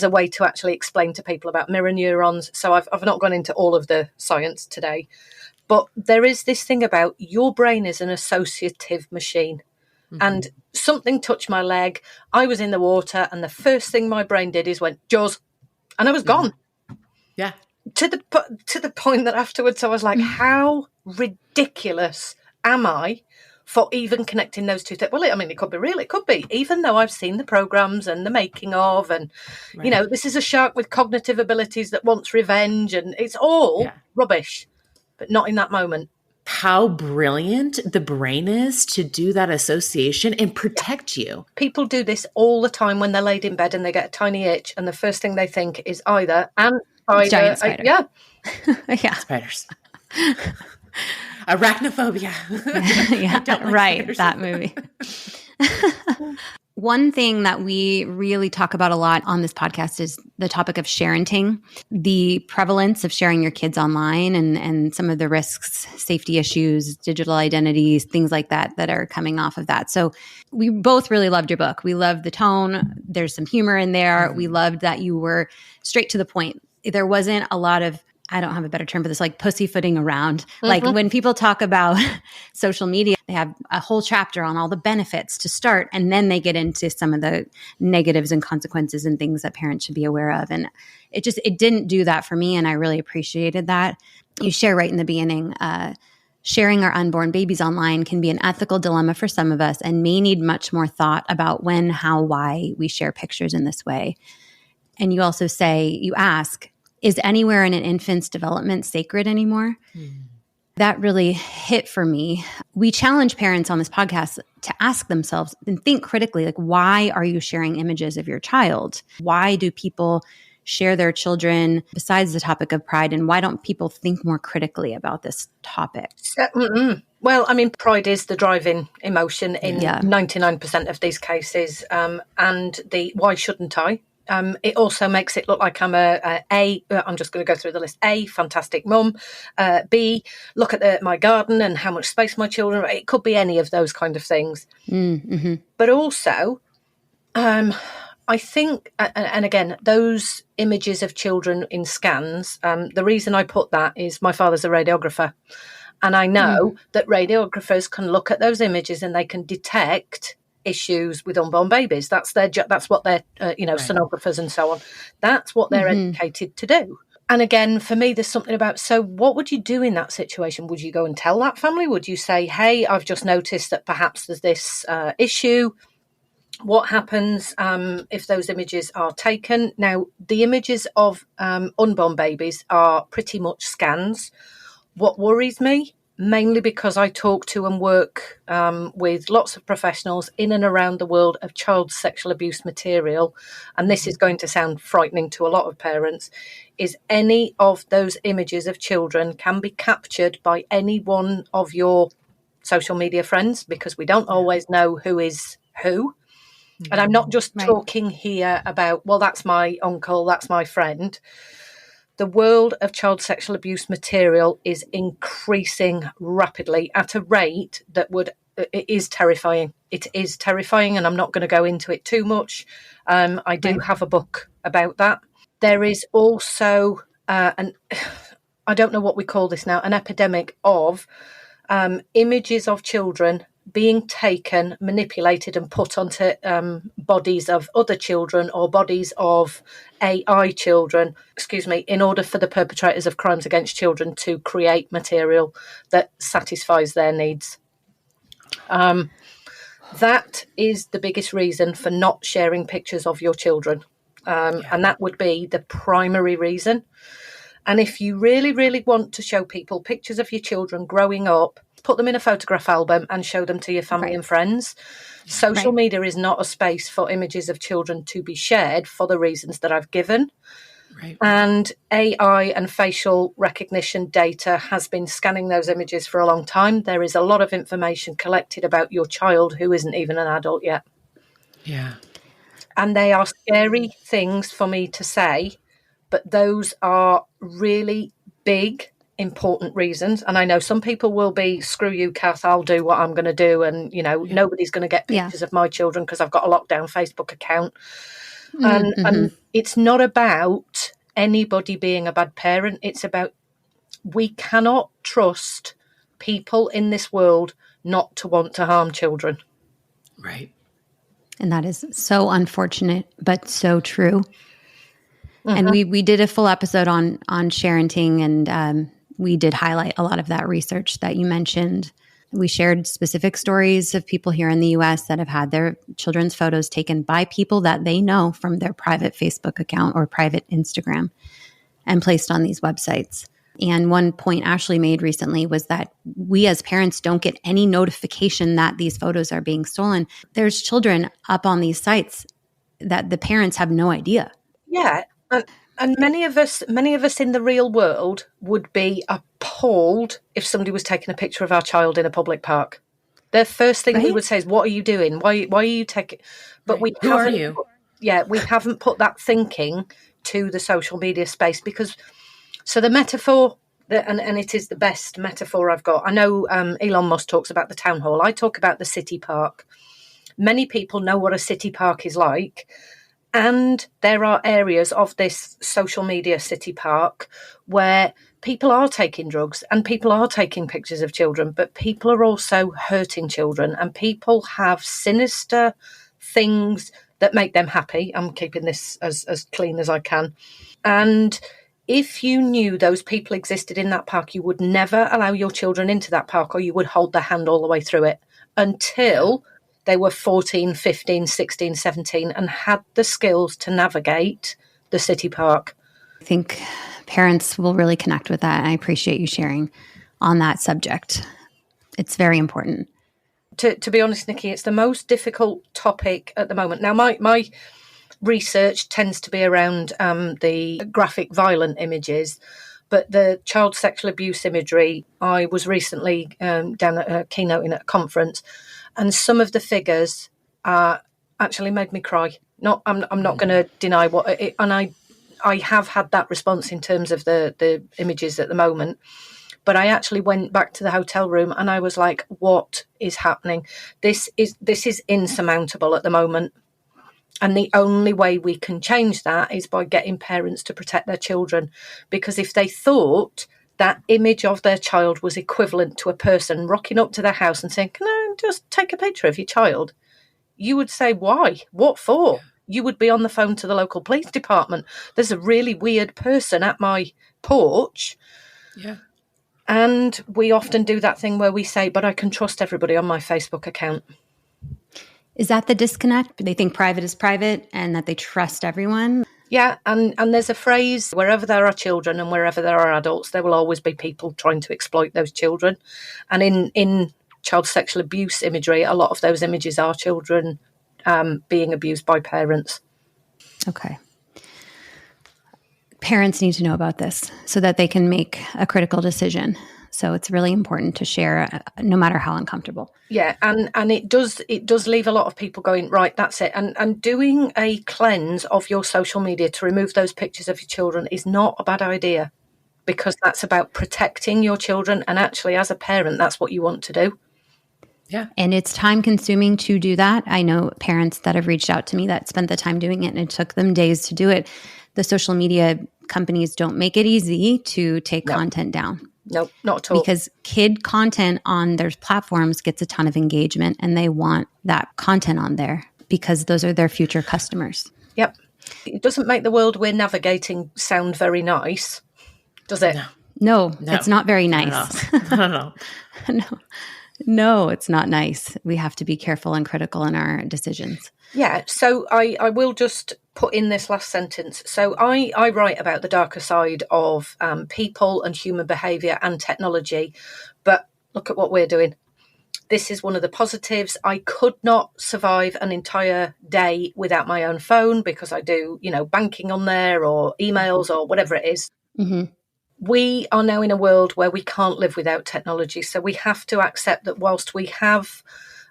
way to actually explain to people about mirror neurons. So I've not gone into all of the science today, but there is this thing about your brain is an associative machine. And something touched my leg. I was in the water, and the first thing my brain did is went Jaws, and I was gone. Yeah. To the point that afterwards I was like, how ridiculous am I for even connecting those two things? Well, it could be real. It could be, even though I've seen the programs and the making of, and this is a shark with cognitive abilities that wants revenge, and it's all rubbish, but not in that moment. how brilliant the brain is to do that association and protect you. People do this all the time when they're laid in bed and they get a tiny itch, and the first thing they think is either ant, spider, giant spider. yeah. Spiders. Arachnophobia. Yeah, don't like right. spiders. That movie. One thing that we really talk about a lot on this podcast is the topic of sharenting, the prevalence of sharing your kids online and some of the risks, safety issues, digital identities, things like that that are coming off of that. So we both really loved your book. We loved the tone. There's some humor in there. Mm-hmm. We loved that you were straight to the point. There wasn't a lot of, I don't have a better term for this, like pussyfooting around. Mm-hmm. Like when people talk about social media, they have a whole chapter on all the benefits to start, and then they get into some of the negatives and consequences and things that parents should be aware of. And it didn't do that for me, and I really appreciated that. You share right in the beginning, sharing our unborn babies online can be an ethical dilemma for some of us and may need much more thought about when, how, why we share pictures in this way. And you also say, you ask, is anywhere in an infant's development sacred anymore? That really hit for me. We challenge parents on this podcast to ask themselves and think critically, like, why are you sharing images of your child? Why do people share their children besides the topic of pride? And why don't people think more critically about this topic? Well, I mean, pride is the driving emotion in 99% of these cases. And the why shouldn't I? It also makes it look like I'm I'm just going to go through the list. A, fantastic mum. B, look at my garden and how much space my children. It could be any of those kind of things. Mm-hmm. But also, I think, and again, those images of children in scans, the reason I put that is my father's a radiographer. And I know that radiographers can look at those images and they can detect issues with unborn babies. That's their that's what they're sonographers and so on. That's what they're educated to do. And again, for me, there's something about, so what would you do in that situation? Would you go and tell that family? Would you say, hey, I've just noticed that perhaps there's this issue? What happens if those images are taken? Now, the images of unborn babies are pretty much scans. What worries me, mainly because I talk to and work with lots of professionals in and around the world of child sexual abuse material, and this is going to sound frightening to a lot of parents, is any of those images of children can be captured by any one of your social media friends, because we don't always know who is who. And I'm not just talking here about, well, that's my uncle, that's my friend. The world of child sexual abuse material is increasing rapidly at a rate that it is terrifying. It is terrifying, and I'm not going to go into it too much. I do have a book about that. There is also, I don't know what we call this now, an epidemic of images of children being taken, manipulated and put onto bodies of other children or bodies of AI children, in order for the perpetrators of crimes against children to create material that satisfies their needs. That is the biggest reason for not sharing pictures of your children. And that would be the primary reason. And if you really, really want to show people pictures of your children growing up, put them in a photograph album and show them to your family and friends. Social media is not a space for images of children to be shared for the reasons that I've given. And AI and facial recognition data has been scanning those images for a long time. There is a lot of information collected about your child who isn't even an adult yet. Yeah. And they are scary things for me to say, but those are really big, important reasons. And I know some people will be, screw you, Cath, I'll do what I'm going to do. And, nobody's going to get pictures of my children because I've got a lockdown Facebook account. And it's not about anybody being a bad parent. It's about, we cannot trust people in this world not to want to harm children. Right. And that is so unfortunate, but so true. And we did a full episode on sharenting, and we did highlight a lot of that research that you mentioned. We shared specific stories of people here in the U.S. that have had their children's photos taken by people that they know from their private Facebook account or private Instagram and placed on these websites. And one point Ashley made recently was that we as parents don't get any notification that these photos are being stolen. There's children up on these sites that the parents have no idea. Yeah. And many of us in the real world would be appalled if somebody was taking a picture of our child in a public park. The first thing we would say is, "What are you doing? Why are you taking?" But Who are you? We haven't put that thinking to the social media space because. So the metaphor, and it is the best metaphor I've got. I know Elon Musk talks about the town hall. I talk about the city park. Many people know what a city park is like. And there are areas of this social media city park where people are taking drugs and people are taking pictures of children, but people are also hurting children and people have sinister things that make them happy. I'm keeping this as clean as I can. And if you knew those people existed in that park, you would never allow your children into that park, or you would hold their hand all the way through it until they were 14, 15, 16, 17 and had the skills to navigate the city park. I think parents will really connect with that. And I appreciate you sharing on that subject. It's very important. To be honest, Nicki, it's the most difficult topic at the moment. Now, my research tends to be around the graphic violent images, but the child sexual abuse imagery, I was recently down at keynoting at a conference, and some of the figures actually made me cry. I'm not going to deny and I have had that response in terms of the images at the moment. But I actually went back to the hotel room and I was like, what is happening? This is insurmountable at the moment. And the only way we can change that is by getting parents to protect their children. Because if they thought that image of their child was equivalent to a person rocking up to their house and saying, "Can I just take a picture of your child?" you would say, why? What for? You would be on the phone to the local police department. There's a really weird person at my porch. Yeah. And we often do that thing where we say, but I can trust everybody on my Facebook account. Is that the disconnect? They think private is private and that they trust everyone? Yeah, and there's a phrase, wherever there are children and wherever there are adults, there will always be people trying to exploit those children. And in child sexual abuse imagery, a lot of those images are children being abused by parents. Okay. Parents need to know about this so that they can make a critical decision. So it's really important to share, no matter how uncomfortable. Yeah, and it does leave a lot of people going, right, that's it. And doing a cleanse of your social media to remove those pictures of your children is not a bad idea, because that's about protecting your children. And actually, as a parent, that's what you want to do. Yeah. And it's time consuming to do that. I know parents that have reached out to me that spent the time doing it and it took them days to do it. The social media companies don't make it easy to take content down. No, not at all. Because kid content on their platforms gets a ton of engagement and they want that content on there because those are their future customers. Yep. It doesn't make the world we're navigating sound very nice, does it? No, it's not very nice. No. No, it's not nice. We have to be careful and critical in our decisions. Yeah, so I will just put in this last sentence. So I write about the darker side of people and human behaviour and technology, but look at what we're doing. This is one of the positives. I could not survive an entire day without my own phone because I do, banking on there or emails or whatever it is. Mm-hmm. We are now in a world where we can't live without technology. So we have to accept that whilst we have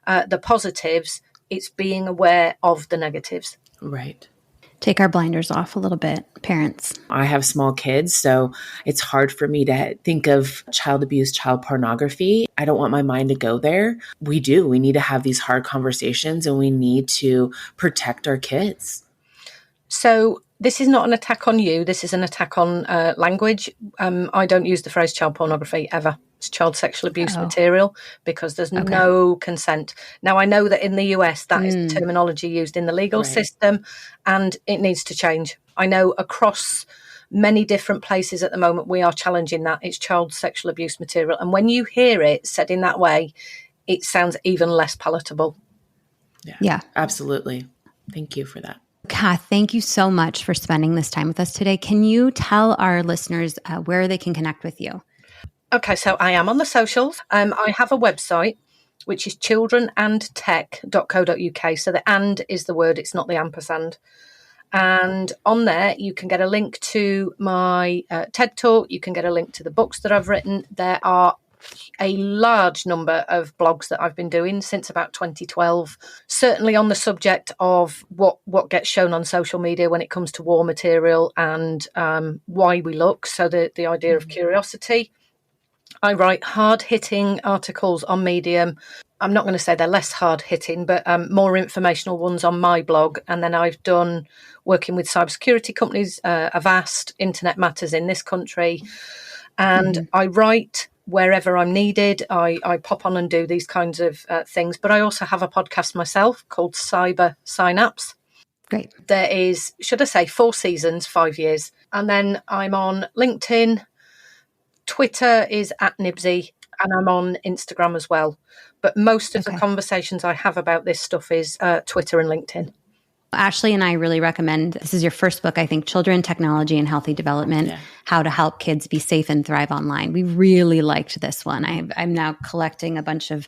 the positives, it's being aware of the negatives. Right. Take our blinders off a little bit, parents. I have small kids, so it's hard for me to think of child abuse, child pornography. I don't want my mind to go there. We need to have these hard conversations and we need to protect our kids. So this is not an attack on you. This is an attack on language. I don't use the phrase child pornography ever. It's child sexual abuse material because there's no consent. Now, I know that in the US, that is the terminology used in the legal system and it needs to change. I know across many different places at the moment, we are challenging that. It's child sexual abuse material. And when you hear it said in that way, it sounds even less palatable. Yeah, absolutely. Thank you for that. Cath, thank you so much for spending this time with us today. Can you tell our listeners where they can connect with you? Okay, so I am on the socials. I have a website, which is childrenandtech.co.uk. So the and is the word, it's not the ampersand. And on there, you can get a link to my TED Talk. You can get a link to the books that I've written. There are a large number of blogs that I've been doing since about 2012, certainly on the subject of what gets shown on social media when it comes to war material and why we look. So the idea of curiosity. I write hard-hitting articles on Medium. I'm not going to say they're less hard-hitting, but more informational ones on my blog. And then I've done working with cybersecurity companies, Avast, Internet Matters in this country. And I write wherever I'm needed. I pop on and do these kinds of things. But I also have a podcast myself called Cyber Synapse. Great. There is, should I say, 4 seasons, 5 years. And then I'm on LinkedIn. Twitter is @Knibbsy, and I'm on Instagram as well. But most of the conversations I have about this stuff is Twitter and LinkedIn. Ashley and I really recommend, this is your first book, I think, Children, Technology, and Healthy Development, How to Help Kids Be Safe and Thrive Online. We really liked this one. I'm now collecting a bunch of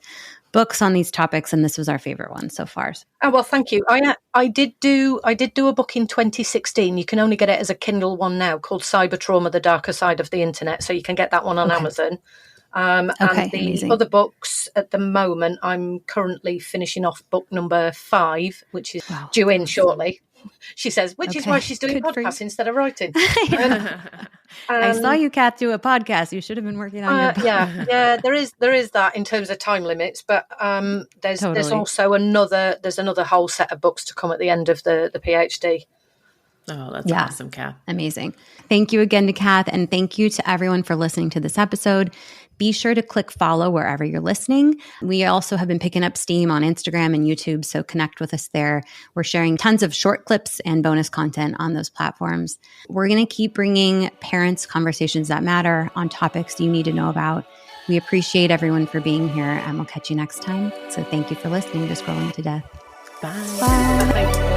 books on these topics, and this was our favorite one so far. Oh, well, thank you. I did do a book in 2016. You can only get it as a Kindle one now, called Cyber Trauma, The Darker Side of the Internet. So you can get that one on Amazon. And the other books at the moment, I'm currently finishing off book number 5, which is due in shortly. She says, which is why she's doing podcasts instead of writing. I saw you, Cath, do a podcast. You should have been working on your book. Yeah. There is that in terms of time limits, but there's also another whole set of books to come at the end of the PhD. Oh, that's awesome, Cath. Amazing. Thank you again to Cath, and thank you to everyone for listening to this episode. Be sure to click follow wherever you're listening. We also have been picking up steam on Instagram and YouTube, so connect with us there. We're sharing tons of short clips and bonus content on those platforms. We're going to keep bringing parents conversations that matter on topics you need to know about. We appreciate everyone for being here, and we'll catch you next time. So thank you for listening to Scrolling to Death. Bye. Bye.